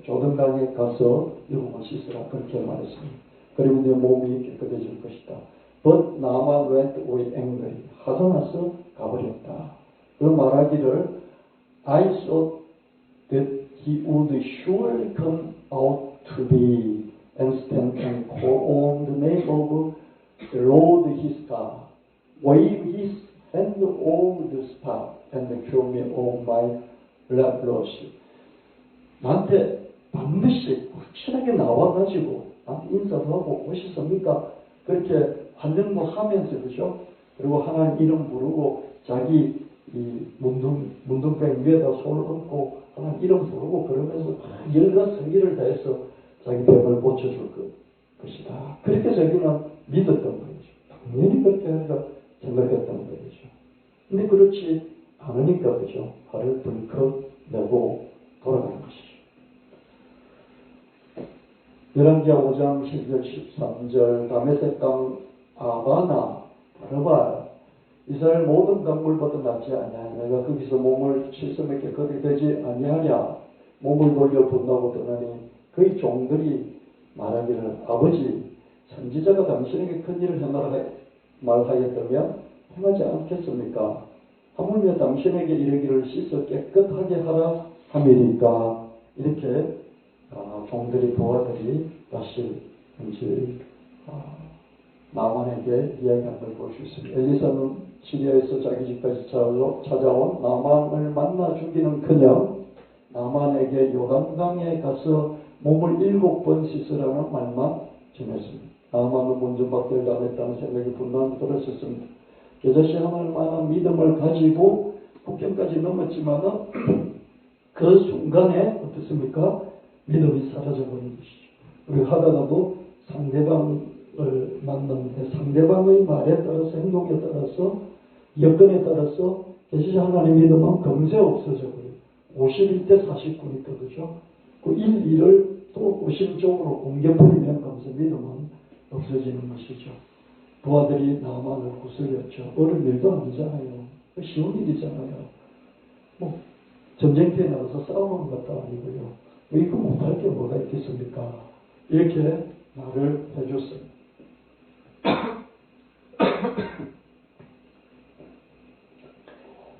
조던강에 가서 7번 씻으라. 그렇게 말했습니다. 그리고 내 몸이 깨끗해질 것이다. But Naaman went away angry. 화가 나서 가버렸다. 그 말하기를 I thought that he would surely come out to me and stand and call on the name of the Lord his God, wave his hand over the spot and cure me of my leprosy. 나한테 반드시 확실하게 나와가지고 나한테 인사도 하고 오셨습니까? 그렇게 환영도 하면서 그죠? 그리고 하나님 이름 부르고 자기 이 문둥병 위에다 손을 얹고 하나님 이름 부르고 그러면서 열과 성의를 다해서 자기 병을 고쳐줄 것이다. 그렇게 자기는 믿었던 거죠. 당연히 그렇게 하리라 생각했던 거죠. 근데 그렇지 않으니까 그죠? 화를 불컥 내고 돌아가는 것이죠. 열왕기하 5장 12절 13절 다메섹 땅 아바나 바르바 이스라엘 모든 강물보다 낫지 아니하냐. 내가 거기서 몸을 칠성하게 거기 되지 아니하냐. 몸을 돌려 분노하고 떠나니 그의 종들이 말하기를 아버지 선지자가 당신에게 큰 일을 행하라 말하였다면 행하지 않겠습니까? 하물며 당신에게 이르기를 씻어 깨끗하게 하라 함이니까. 이렇게 종들이 부하들이 다시 나만에게 이야기한 걸 볼 수 있습니다. 엘리사는 시리아에서 자기 집까지 찾아온 나만을 만나 죽이는커녕 나만에게 요단강에 가서 몸을 7번 씻으라는 말만 전했습니다. 나만은 먼저 박대를 당했다는 생각이 분명히 들었었습니다. 여자씨 하나님 만한 믿음을 가지고 국경까지 넘었지만 그 순간에 어떻습니까? 믿음이 사라져버린 것이죠. 우리 하다가도 상대방을 만났는데 상대방의 말에 따라서 행동에 따라서 여건에 따라서 계시자 하나님 믿음은 금세 없어져 버려요. 51대 49니까 그죠? 그 1을 또 50쪽으로 옮겨버리면 금세 믿음은 없어지는 것이죠. 부하들이 나만을 구슬렸죠. 어려운 일도 아니잖아요. 쉬운 일이잖아요. 뭐 전쟁터에 나가서 싸우는 것도 아니고요. 이거 못할 게 뭐가 있겠습니까? 이렇게 말을 해줬습니다.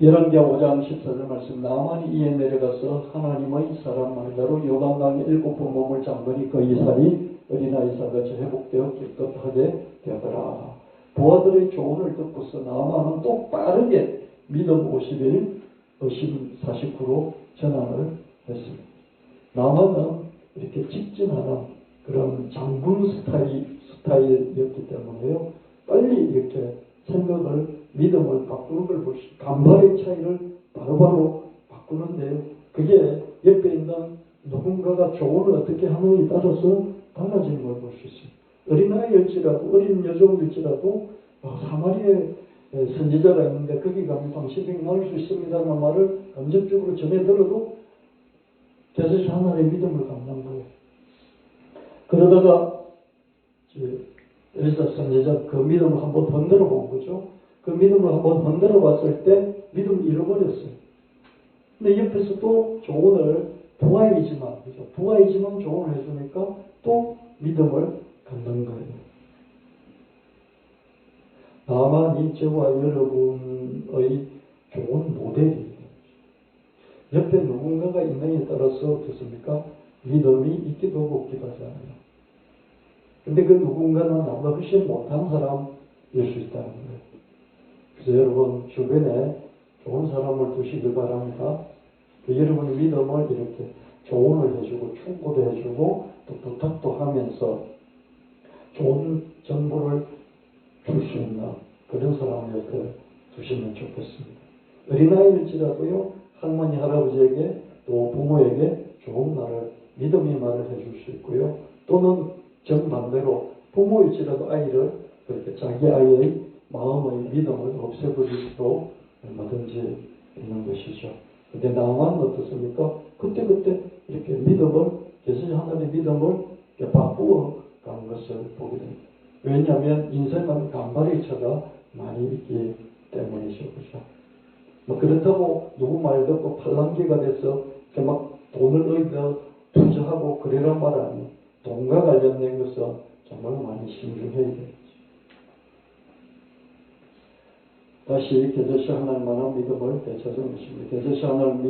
열왕기하 5장 14절 말씀 나만이 이에 내려가서 하나님의 사람 말대로 요단강에 7번 몸을 잠그니 그의 살이 어린아이살같이 회복되어 깨끗하게 되더라. 부하들의 조언을 듣고서 나만은 또 빠르게 믿음 50일 의심 49로 전환을 했습니다. 나만은 이렇게 직진하는 그런 장군 스타일이었기 때문에요. 빨리 이렇게 생각을 믿음을 바꾸는 걸 보시죠. 간발의 차이를 바로바로 바꾸는데요. 그게 옆에 있는 누군가가 조언을 어떻게 하느냐에 따라서 달라지는 걸 볼 수 있습니다. 어린아이일지라도 어린 여종일지라도 사마리아에 선지자가 있는데 거기 가면 당신이 나올 수 있습니다라는 말을 간접적으로 전해 들어도 계속 하나님의 믿음을 갖는 거예요. 그러다가 엘리사 선지자 그 믿음을 한번 흔들어 본 거죠. 그 믿음을 한번 흔들어 봤을 때 믿음을 잃어버렸어요. 근데 옆에서 또 조언을 부하이지만 조언을 해주니까 또 믿음을 갖는 거예요. 나만이 저와 여러분의 좋은 모델이에요. 옆에 누군가가 있느냐에 따라서 어떻습니까? 믿음이 있기도 하고 없기도 하잖아요. 근데 그 누군가는 나보다 훨씬 못한 사람일 수 있다는 거예요. 그래서 여러분 주변에 좋은 사람을 두시길 바랍니다. 여러분의 믿음을 이렇게 조언을 해주고 충고도 해주고 또 부탁도 하면서 좋은 정보를 줄 수 있는 그런 사람을 옆에 두시면 좋겠습니다. 어린아이일지라도요, 할머니, 할아버지에게 또 부모에게 좋은 말을, 믿음의 말을 해줄 수 있고요. 또는 정반대로 부모일지라도 아이를 그렇게 자기 아이의 마음의 믿음을 없애버릴 수도 얼마든지 있는 것이죠. 근데 나만 어떻습니까? 그때그때 이렇게 믿음을, 계속 하나님의 믿음을 이렇게 바꾸어 가는 것을 보게 됩니다. 왜냐하면 인생은 간발의차가 많이 있기 때문이죠. 그죠? 뭐 그렇다고 누구 말 듣고 팔랑귀가 돼서 이렇게 막 돈을 어디다 투자하고 그러란 말 아니에요. 돈과 관련된 것은 정말 많이 신중해야 되겠죠. 다시 겨자씨 하나님만한 믿음을 되찾은 것입니다. 겨자씨 하나님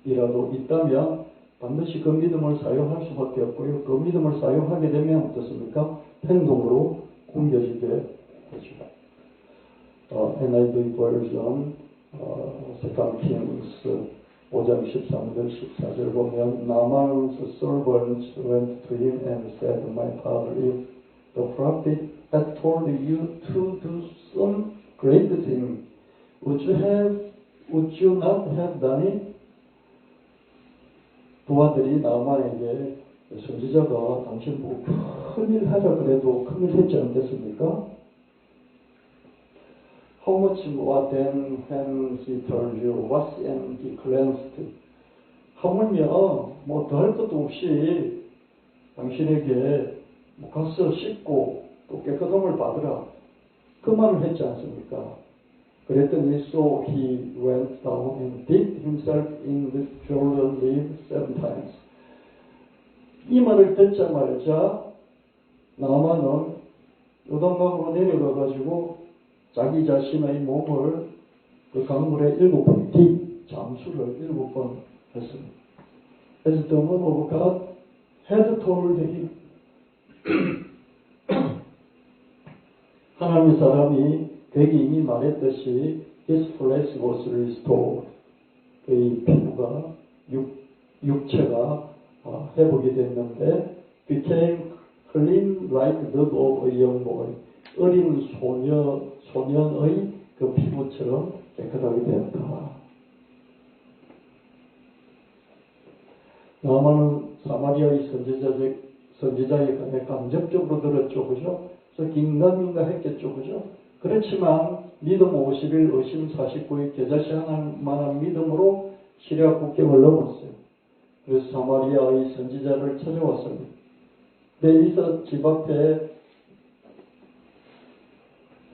믿음이라도 있다면 반드시 그 믿음을 사용할 수밖에 없고요. 그 믿음을 사용하게 되면 어떻습니까? 행동으로 옮겨지게 되죠. NIV 버전 2 Kings 5장 13절 14절 보면 Naaman's servants went to him and said, My father, if the prophet had told you to do some great thing, would you not have done it? 부하들이 나만에게 선지자가 당신 보고 큰일 하자 그래도 큰일 했지 않겠습니까? How much more then when he told you what's and he cleansed? 하물며 뭐 더 할 것도 없이 당신에게 가서 씻고 또 깨끗함을 받으라 그 말을 했지 않습니까? 그랬더니 so he went down and dipped himself in the Jordan River 7 times. 이 말을 듣자마자 나아만은 요단강으로 내려가 가지고 자기 자신의 몸을 그 강물에 7번 잠수를 7번 했습니다. As the word of God had told him. 하나님의 사람이 그에게 이미 말했듯이 his flesh was restored. 그의 피부가 육체가 회복이 됐는데 became clean like that of a young boy. 어린 소년의 그 피부처럼 깨끗하게 되었다. 나아만은 사마리아의 선지자에 관해 간접적으로 들었죠. 그죠? 그래서 긴가민가 했겠죠. 그죠? 그렇지만 믿음 50일, 의심 49일, 겨자씨 하나만한 믿음으로 시리아 국경을 넘었어요. 그래서 사마리아의 선지자를 찾아왔습니다. 엘리사 집 앞에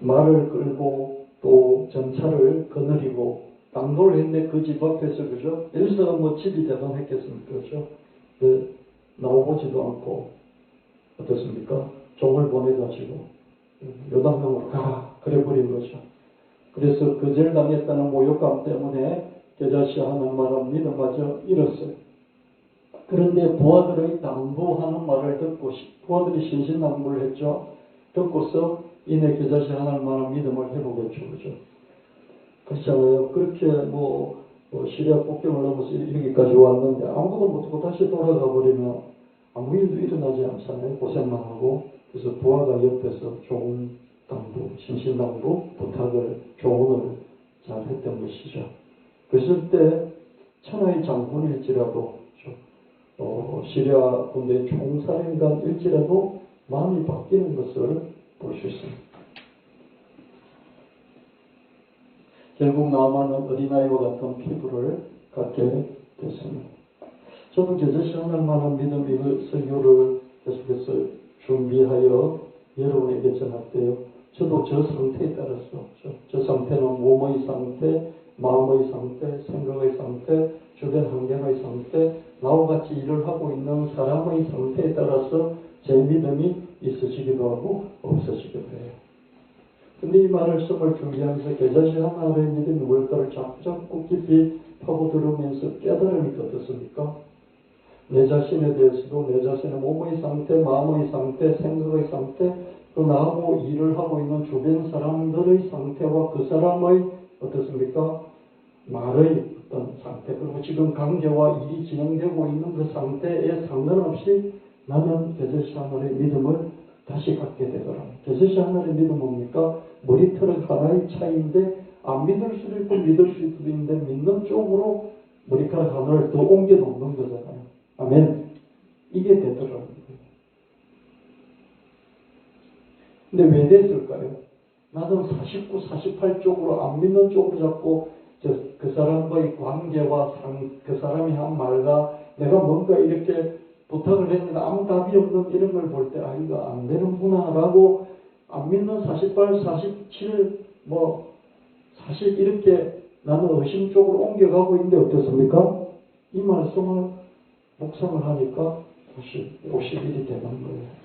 말을 끌고 또 전차를 거느리고 당도를 했는데 그 집 앞에서 그죠? 엘리사가 뭐 집이 대단했겠습니까? 그죠? 나오보지도 않고 어떻습니까? 종을 보내가지고 요단강으로 가 그래 버린 거죠. 그래서 거절당했다는 모욕감 때문에 겨자씨 하나님만한 믿음마저 잃었어요. 그런데 부하들의 당부하는 말을 듣고 부하들이 신신당부를 했죠. 듣고서 이내 겨자씨 하나님만한 믿음을 회복했죠. 그죠? 그렇잖아요. 그렇게 시리아 국경을 넘어서 여기까지 왔는데 아무것도 못하고 다시 돌아가 버리면 아무 일도 일어나지 않잖아요. 고생만 하고. 그래서 부하가 옆에서 좋은 당부, 신신당부, 부탁을, 조언을 잘 했던 것이죠. 그랬을 때 천하의 장군일지라도 시리아 군대 총사령관일지라도 마음이 바뀌는 것을 볼 수 있습니다. 결국 나아만은 어린아이와 같은 피부를 갖게 됐습니다. 저도 겨자씨 하늘만한 믿음 이거 설교를 계속해서 준비하여 여러분에게 전할 때요. 저도 저 상태에 따라서 저 상태는 몸의 상태, 마음의 상태, 생각의 상태, 주변 환경의 상태, 나와 같이 일을 하고 있는 사람의 상태에 따라서 제 믿음이 있어지기도 하고 없어지기도 해요. 근데 이 말씀을 준비하면서 겨자씨 하나의 믿음이 뭘까를 자꾸 깊이 파고들으면서 깨달으니까 어떻습니까? 내 자신에 대해서도 내 자신의 몸의 상태, 마음의 상태, 생각의 상태, 또 나하고 일을 하고 있는 주변 사람들의 상태와 그 사람의 어떻습니까? 말의 어떤 상태, 그리고 지금 관계와 일이 진행되고 있는 그 상태에 상관없이 나는 겨자씨 하나의 믿음을 다시 갖게 되더라. 겨자씨 하나의 믿음은 뭡니까? 머리털은 하나의 차이인데 안 믿을 수도 있고 믿을 수도 있는데 믿는 쪽으로 머리카락 하나를 더 옮겨 놓는 거잖아요. 아멘. 이게 되더라고요. 근데 왜 됐을까요? 나는 49, 48 쪽으로 안 믿는 쪽으로 자꾸 그 사람과의 관계와 그 사람이 한 말과 내가 뭔가 이렇게 부탁을 했는데 아무 답이 없는 이런 걸 볼 때 아 이거 안 되는구나 라고 안 믿는 48, 47 사실 이렇게 나는 의심 쪽으로 옮겨가고 있는데 어떻습니까? 이 말씀을 묵상을 하니까 51이 되는 거예요.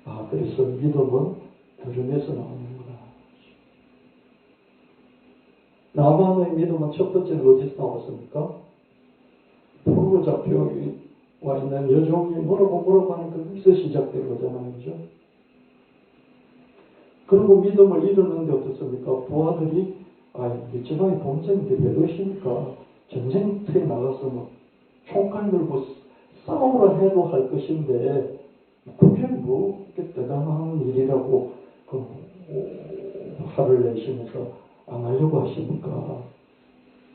아, 그래서 믿음은 들음에서 나오는구나. 나만의 믿음은 첫 번째는 어디서 나왔습니까? 포로로 잡혀와 있는 여종이 뭐라고 하니까 거기서 시작된 거잖아요. 그죠? 그리고 믿음을 잃었는데 어떻습니까? 부하들이 이 지방에 본전인데 왜 그러십니까? 전쟁터에 나가서 총칼 들고 싸우라 해도 할 것인데 그게 뭐 대단한 일이라고 화를 내시면서 안 하려고 하십니까?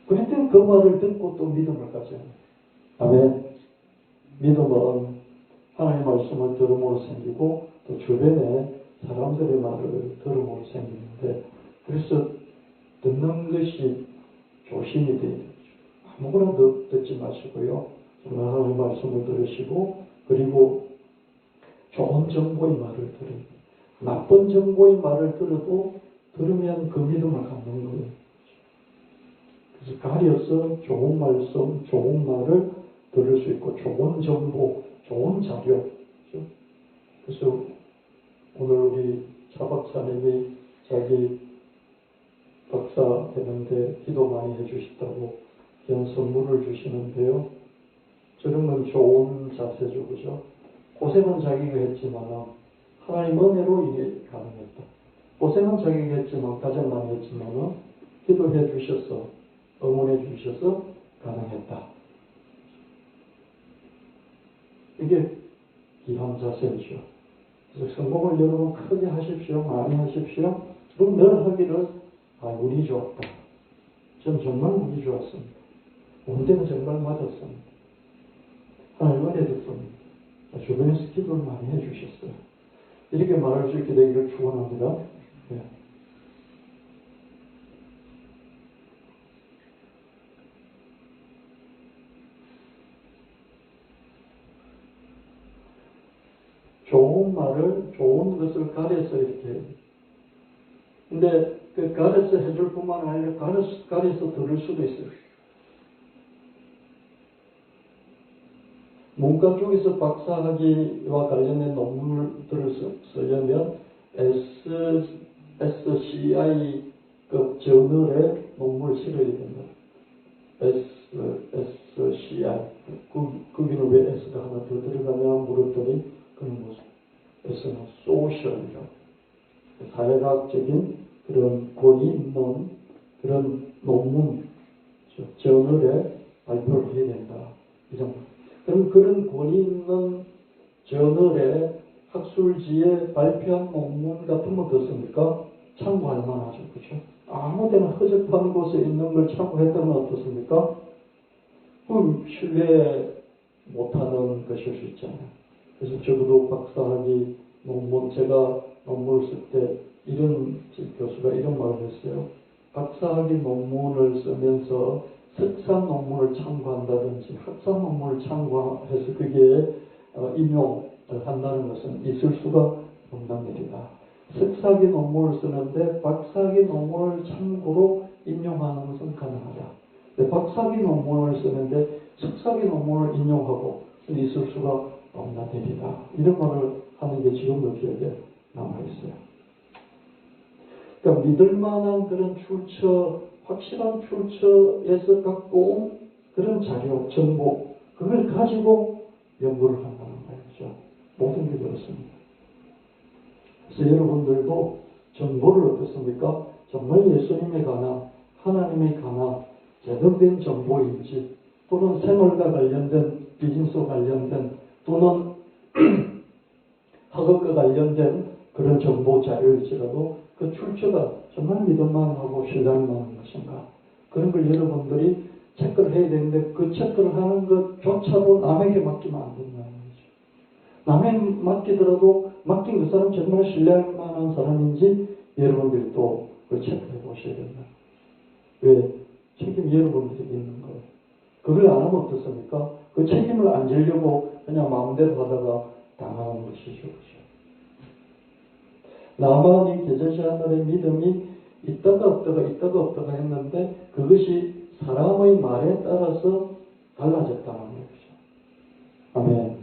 그랬더니 그 말을 듣고 또 믿음을 가져요. 아멘. 믿음은 하나님의 말씀을 들음으로 생기고 또 주변에 사람들의 말을 들음으로 생기는데 그래서 듣는 것이 조심이 돼야 되죠. 아무거나 듣지 마시고요. 정말 하나님의 말씀을 들으시고 그리고 좋은 정보의 말을 들으면 나쁜 정보의 말을 들으면 그 믿음을 갖는 거예요. 그래서 가려서 좋은 말씀, 좋은 말을 들을 수 있고 좋은 정보, 좋은 자료. 그래서 오늘 우리 차 박사님이 자기 박사 되는데 기도 많이 해주셨다고 귀한 선물을 주시는데요. 저런 건 좋은 자세죠. 그죠? 고생은 자기가 했지만 하나님 은혜로 이게 가능했다. 고생은 자기가 했지만 가장 많이 했지만 기도해 주셔서 응원해 주셔서 가능했다. 이게 귀한 자세죠. 그래서 성공을 여러분 크게 하십시오. 많이 하십시오. 그럼 늘 하기를 운이 좋았다. 전 정말 운이 좋았습니다. 운대가 정말 맞았습니다. 하나님 은혜 듣습니다. 주변에서 기도를 많이 해주셨어요. 이렇게 말할 수 있게 되기를 축원합니다. 네. 좋은 말을, 좋은 것을 가려서 이렇게. 근데 그 가려서 해줄 뿐만 아니라 가려서 들을 수도 있어요. 문과 쪽에서 박사학위와 관련된 논문들을 쓰려면 SCI 그 저널에 논문을 실어야 된다. SCI 거기는 왜 S가 하나 더 들어가냐 물었더니 그는 무슨 S는 소셜이라 사회학적인 그런 권위 있는 그런 논문 저널에 발표를 해야 된다. 이 정도. 그럼 그런 권위 있는 저널에 학술지에 발표한 논문 같은 거 어떻습니까? 참고할 만하죠. 그렇죠? 아무 데나 허접한 곳에 있는 걸 참고했다면 어떻습니까? 신뢰 못하는 것일 수 있잖아요. 그래서 적어도 박사학위 논문, 제가 논문을 쓸 때 이런 교수가 이런 말을 했어요. 박사학위 논문을 쓰면서 석사 논문을 참고한다든지 학사 논문을 참고해서 그게 인용을 한다는 것은 있을 수가 없는 일이다. 석사학위 논문을 쓰는데 박사학위 논문을 참고로 인용하는 것은 가능하다. 근데 박사학위 논문을 쓰는데 석사학위 논문을 인용하고 있을 수가 없는 일이다. 이런 말을 하는 게 지금도 기억에 남아있어요. 그러니까 믿을만한 그런 출처, 확실한 출처에서 갖고 온 그런 자료, 정보, 그걸 가지고 연구를 한다는 말이죠. 모든 게 그렇습니다. 그래서 여러분들도 정보를 어떻습니까? 정말 예수님에 관한, 하나님에 관한 제대로 된 정보인지, 또는 생활과 관련된, 비즈니스와 관련된, 또는 학업과 관련된 그런 정보 자료일지라도 그 출처가 정말 믿을만하고 신뢰할만한 것인가, 그런 걸 여러분들이 체크를 해야 되는데, 그 체크를 하는 것조차도 남에게 맡기면 안 된다는 거죠. 남에게 맡기더라도 맡긴 그 사람 정말 신뢰할 만한 사람인지 여러분들이 또 그걸 체크해 보셔야 된다. 왜? 책임이 여러분들에게 있는 거예요. 그걸 안 하면 어떻습니까? 그 책임을 안 지려고 그냥 마음대로 하다가 당하는 것이죠. 나만이 계절시 하늘의 믿음이 있다가 없다가 했는데, 그것이 사람의 말에 따라서 달라졌다는 거죠. 아멘.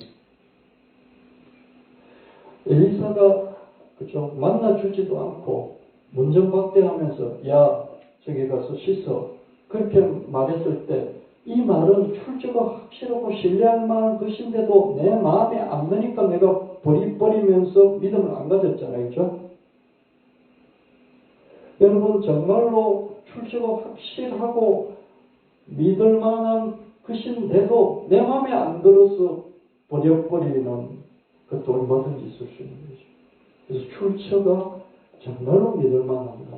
엘리사가 그죠, 만나주지도 않고 문정박대하면서 야 저기 가서 씻어, 그렇게 말했을 때 이 말은 출처가 확실하고 신뢰할 만한 것인데도 내 마음에 안 드니까 내가 버리면서 믿음을 안 가졌잖아요. 그죠? 여러분, 정말로 출처가 확실하고 믿을 만한 것인데도 내 마음에 안 들어서 버려버리는 것도 얼마든지 있을 수 있는 거죠. 그래서 출처가 정말로 믿을 만한가,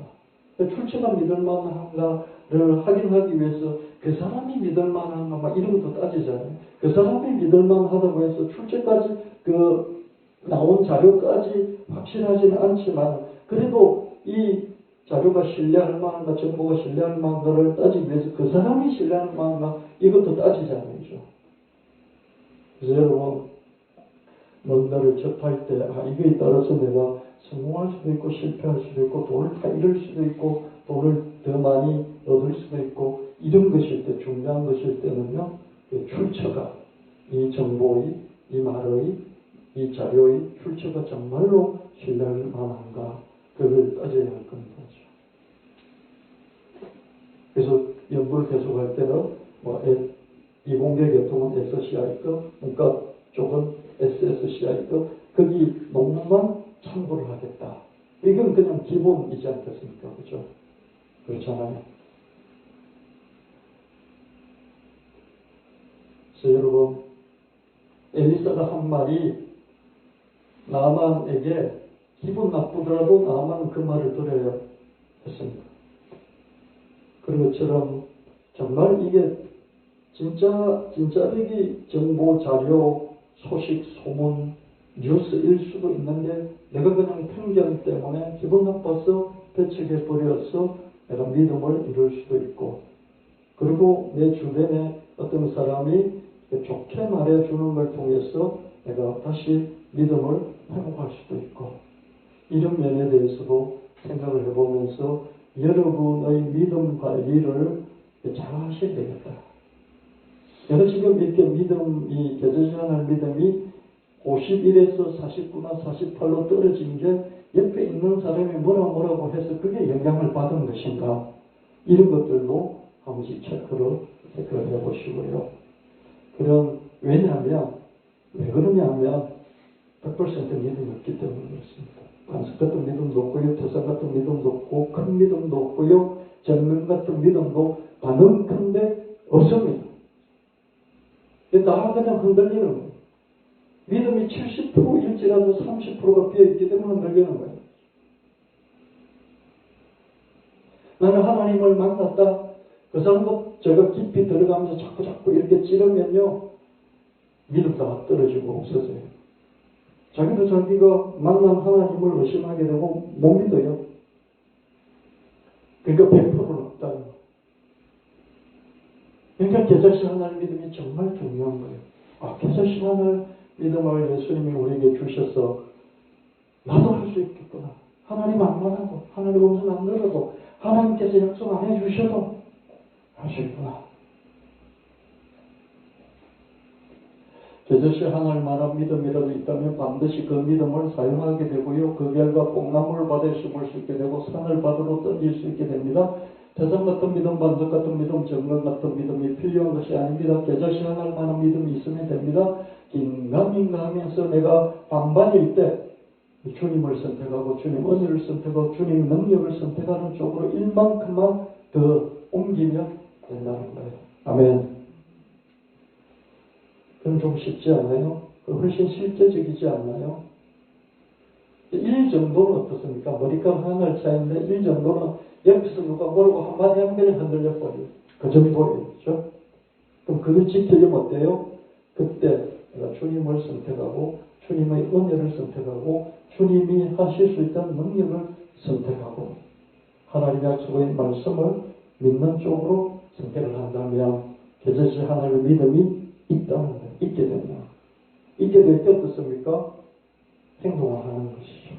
출처가 믿을 만한가를 확인하기 위해서 그 사람이 믿을 만한가 막 이런 것도 따지잖아요. 그 사람이 믿을 만하다고 해서 출처까지 그 나온 자료까지 확실하지는 않지만, 그래도 이 자료가 신뢰할 만한가, 정보가 신뢰할 만한가를 따지기 위해서 그 사람이 신뢰할 만한가 이것도 따지잖아요. 그래서 여러분, 뭔가를 접할 때 이거에 따라서 내가 성공할 수도 있고 실패할 수도 있고 돈을 다 잃을 수도 있고 돈을 더 많이 얻을 수도 있고, 이런 것일 때, 중요한 것일 때는요, 그 출처가, 이 정보의, 이 말의, 이 자료의 출처가 정말로 신뢰할 만한가, 그걸 따져야 할 겁니다. 그래서 연구를 계속할 때는 이공계 계통은 SCI급, 문과 쪽은 SSCI급, 거기 논문만 참고를 하겠다. 이건 그냥 기본이지 않겠습니까? 그렇죠? 그렇잖아요. 그래서 여러분, 엘리사가 한 말이 나만에게 기분 나쁘더라도 나만 그 말을 들어야 했습니다. 그런 것처럼 정말 이게 진짜배기 정보, 자료, 소식, 소문, 뉴스일 수도 있는데 내가 그냥 편견 때문에 기분 나빠서 배척해버려서 내가 믿음을 잃을 수도 있고, 그리고 내 주변에 어떤 사람이 좋게 말해주는 걸 통해서 내가 다시 믿음을 회복할 수도 있고, 이런 면에 대해서도 생각을 해보면서 여러분의 믿음 관리를 잘 하셔야 되겠다. 내가 지금 이렇게 믿음이, 계절시간할 믿음이 51에서 49나 48로 떨어진 게 옆에 있는 사람이 뭐라고 해서 그게 영향을 받은 것인가, 이런 것들도 한 번씩 체크를 해보시고요. 왜냐하면, 왜 그러냐면 100% 믿음이 없기 때문에 그렇습니다. 반석 같은 믿음도 없고요, 태산 같은 믿음도 없고, 큰 믿음도 없고요, 정면 같은 믿음도 가능한데 없습니다. 다 그냥 흔들리는 거예요. 믿음이 70%일지라도 30%가 비어있기 때문에 흔들리는 거예요. 나는 하나님을 만났다. 그 사람도 제가 깊이 들어가면서 자꾸 이렇게 찌르면요, 믿음 다 떨어지고 없어져요. 자기도 자기가 만난 하나님을 의심하게 되고 못 믿어요. 그러니까 100%는 없다. 그러니까 계절신 하나님 믿음이 정말 중요한 거예요. 계절신 하나님 믿음을 예수님이 우리에게 주셔서 나도 할 수 있겠구나. 하나님 안 말하고 하나님 음성 안 들어도 하나님께서 약속 안 해주셔도 할 수 있구나. 계절신 하나님만한 믿음이라도 있다면 반드시 그 믿음을 사용하게 되고요. 그 결과 뽕나무를 바다에 심을 수 있게 되고 산을 바다로 던질 수 있게 됩니다. 태산 같은 믿음, 반석 같은 믿음, 정글 같은 믿음이 필요한 것이 아닙니다. 계절신 하나님만한 믿음이 있으면 됩니다. 긴가민가 하면서 내가 반반일 때 주님을 선택하고 주님 은혜를 선택하고 주님 능력을 선택하는 쪽으로 일만큼만 더 옮기면 된다는 거예요. 아멘. 그건 좀 쉽지 않나요? 훨씬 실제적이지 않나요? 1 정도는 어떻습니까? 머리카락 하나를 차이인데 1 정도는 옆에서 누가 모르고 한마디 하면 그냥 흔들려버려요. 그 정도예요. 그렇죠? 그럼 그걸 지키려면 어때요? 그때 내가 주님을 선택하고 주님의 은혜를 선택하고 주님이 하실 수 있다는 능력을 선택하고 하나님의 약속의 말씀을 믿는 쪽으로 선택을 한다면 계절시 하나님의 믿음이 있다는 거예요. 있게 된다. 있게 될 때 어떻습니까? 행동을 하는 것이죠.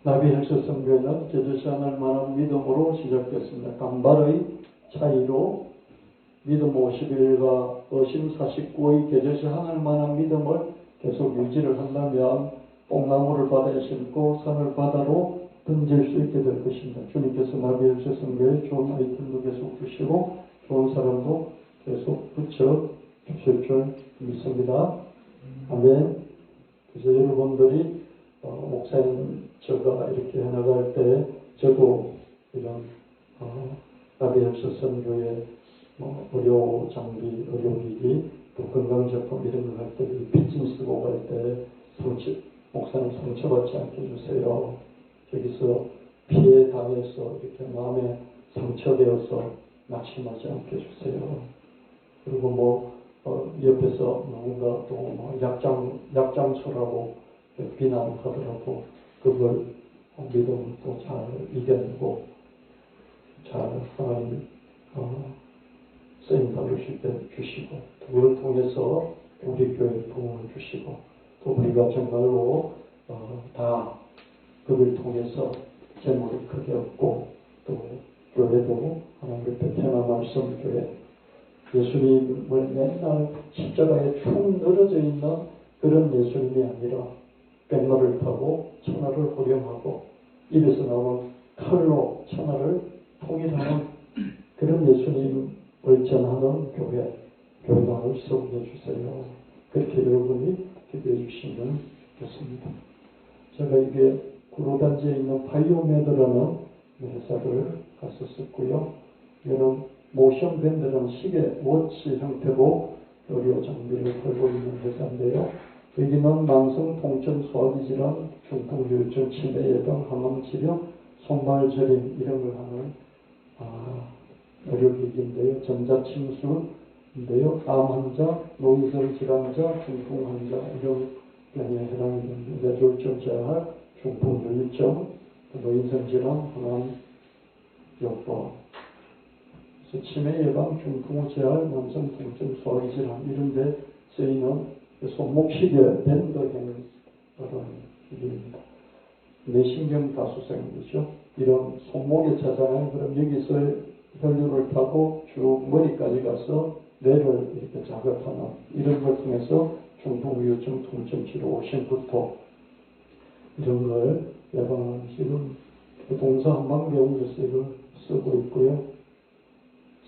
나비 헬스 선교회는 계절시 하나님만한 믿음으로 시작됐습니다. 간발의 차이로 믿음 51과 의심 49의 계절시 하나님만한 믿음을 계속 유지를 한다면 뽕나무를 바다에 심고 산을 바다로 던질 수 있게 될 것입니다. 주님께서 나비 헬스 선교회 좋은 아이템도 계속 주시고 좋은 사람도 계속 붙여 주실 줄 믿습니다. 아멘. 그래서 여러분들이 목사님 제가 이렇게 해나갈 때 저도 이런 나비 헬스 선교회 의료 장비, 의료기기, 또 건강제품 이런 거 할 때 빚짐 쓰고 갈 때 목사님 상처받지 않게 해주세요. 저기서 피해 당해서 이렇게 마음에 상처되어서 낙심하지 않게 해주세요. 그리고 옆에서 누군가 또 약장수라고 비난하더라도 그걸 믿음 또 잘 이겨내고 잘 하나님 쓰임 받으실 때 주시고 그걸 통해서 우리 교회에 도움을 주시고 또 우리가 정말로 다 그걸 통해서 재물을 크게 얻고 또 교회도 하나님의 베테랑 말씀 교회 예수님을 맨날 십자가에 쭉 늘어져 있는 그런 예수님이 아니라 백마를 타고 천하를 호령하고 입에서 나오는 칼로 천하를 통일하는 그런 예수님을 전하는 교회당을 세우게 해주세요. 그렇게 여러분이 기도해 주시면 좋습니다. 제가 이게 구로단지에 있는 바이오메드라는 회사를 갔었고요. 이런 모션 밴드라는 시계 워치 형태로 의료 장비를 팔고 있는 회사인데요. 여기는 만성 통증, 소화기 질환, 중풍류증, 치매 예방, 항암 치료, 손발 저림 이런 걸 하는 의료기기인데요. 전자침술인데요. 암 환자, 노인성 질환자, 중풍 환자 이런 병에 해당이 됩니다. 뇌졸중 재활, 중풍 뇌혈증, 노인성 질환, 항암 요법, 치매 예방, 중풍 재활, 만성 통증, 소화기 질환 이런 데 쓰이는 손목시계 밴드형이라는 기기입니다. 뇌신경 다수성이죠. 이런 손목에 차잖아요. 그럼 여기서 혈류를 타고 쭉 머리까지 가서 뇌를 이렇게 자극하는 이런 걸 통해서 중풍, 통증 치료, 오심부터 이런 걸 예방하는 지금 동서 한방병원에서 이걸 쓰고 있고요.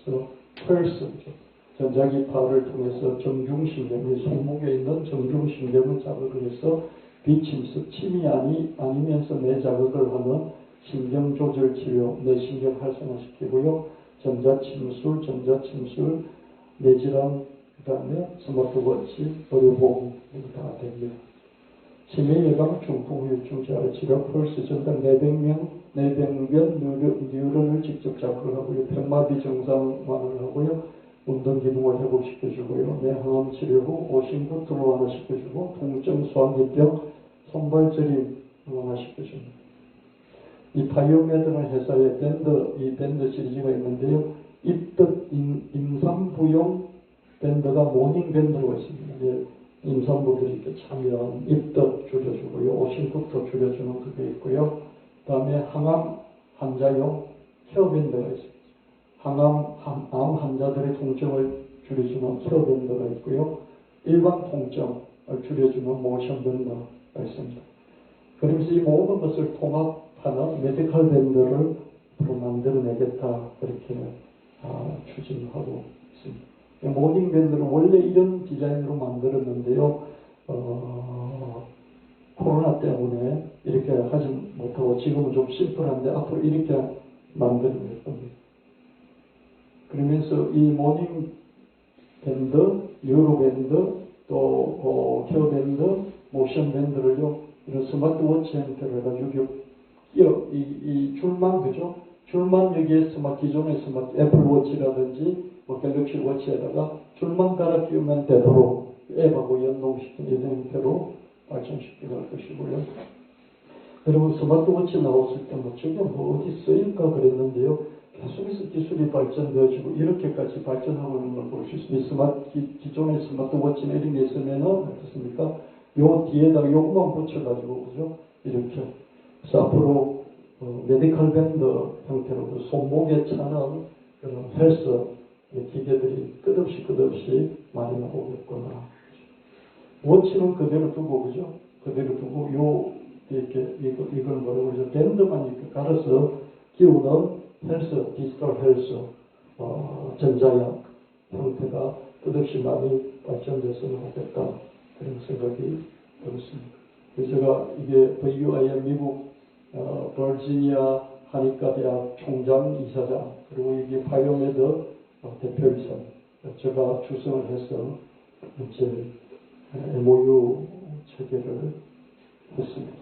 그래서 펄스죠. 전자기파를 통해서 정중신경이 손목에 있는 정중신경을 자극을 해서 비침습, 침이 아니면서 뇌 자극을 하는 신경조절 치료, 뇌신경 활성화시키고요. 전자침술, 뇌질환, 그 다음에 스마트워치, 의료보험 이거 다 됩니다. 치매 예방, 중풍 후유증 재활 치료, 펄스 전달 400명 뉴런을 직접 자극을 하고요. 백마비 정상화를 하고요. 운동 기능을 회복시켜주고요. 뇌항암 치료 후 오심부트를 완화시켜주고 통증, 소화기병, 손발저림 완화시켜줍니다. 이 바이오메드는 회사에 이 밴드 시리즈가 있는데요. 입덧 임산부용 밴드가 모닝 밴드로 있습니다. 임산부들이 이렇게 참여한 입덧 줄여주고요. 오심부터 줄여주는 그게 있고요. 그 다음에 항암 환자용 케어 밴드가 있습니다. 암 환자들의 통증을 줄여주는 케어 밴드가 있고요. 일반 통증을 줄여주는 모션 밴드가 있습니다. 그러면서 이 모든 것을 통합하는 메디컬 밴드를 만들어내겠다 그렇게 추진하고 있습니다. 모닝 밴드는 원래 이런 디자인으로 만들었는데요. 코로나 때문에 이렇게 하지 못하고 지금은 좀 심플한데 앞으로 이렇게 만들어낼 겁니다. 그러면서 이 모닝 밴드, 뉴로 밴드, 또 케어 밴드, 모션 밴드를요, 이런 스마트워치 형태로 해가지고 이 줄만 그죠? 줄만 여기에 기존의 스마트 애플워치라든지 갤럭시 워치에다가 줄만 갈아 끼우면 되도록 앱하고 연동시키는 이런 형태로 발전시키게 할 것이고요. 여러분 스마트워치 나왔을 때 저게 어디 쓰일까 그랬는데요. 계속해서 기술이 발전되어지고 이렇게까지 발전하고 있는 걸 볼 수 있습니다. 기존의 스마트워치나 이런 게 있으면은 어떻습니까? 요 뒤에다가 요것만 붙여가지고 그죠? 이렇게. 그래서 앞으로 메디컬 밴드 형태로 손목에 차는 그런 헬스 기계들이 끝없이 많이 나오겠구나. 워치는 그대로 두고 그죠? 그대로 두고 이걸 뭐라고 그러죠? 밴드만 이렇게 갈아서 끼우는 헬스, 디지털 헬스, 전자약 형태가 끝없이 많이 발전됐으면 하겠다. 그런 생각이 들었습니다. 그래서 제가 이게 VUIM 미국 버지니아 한의과대학 총장 이사장 그리고 이게 바이오메드 대표이사 제가 주선을 해서 이제 MOU 체결을 했습니다.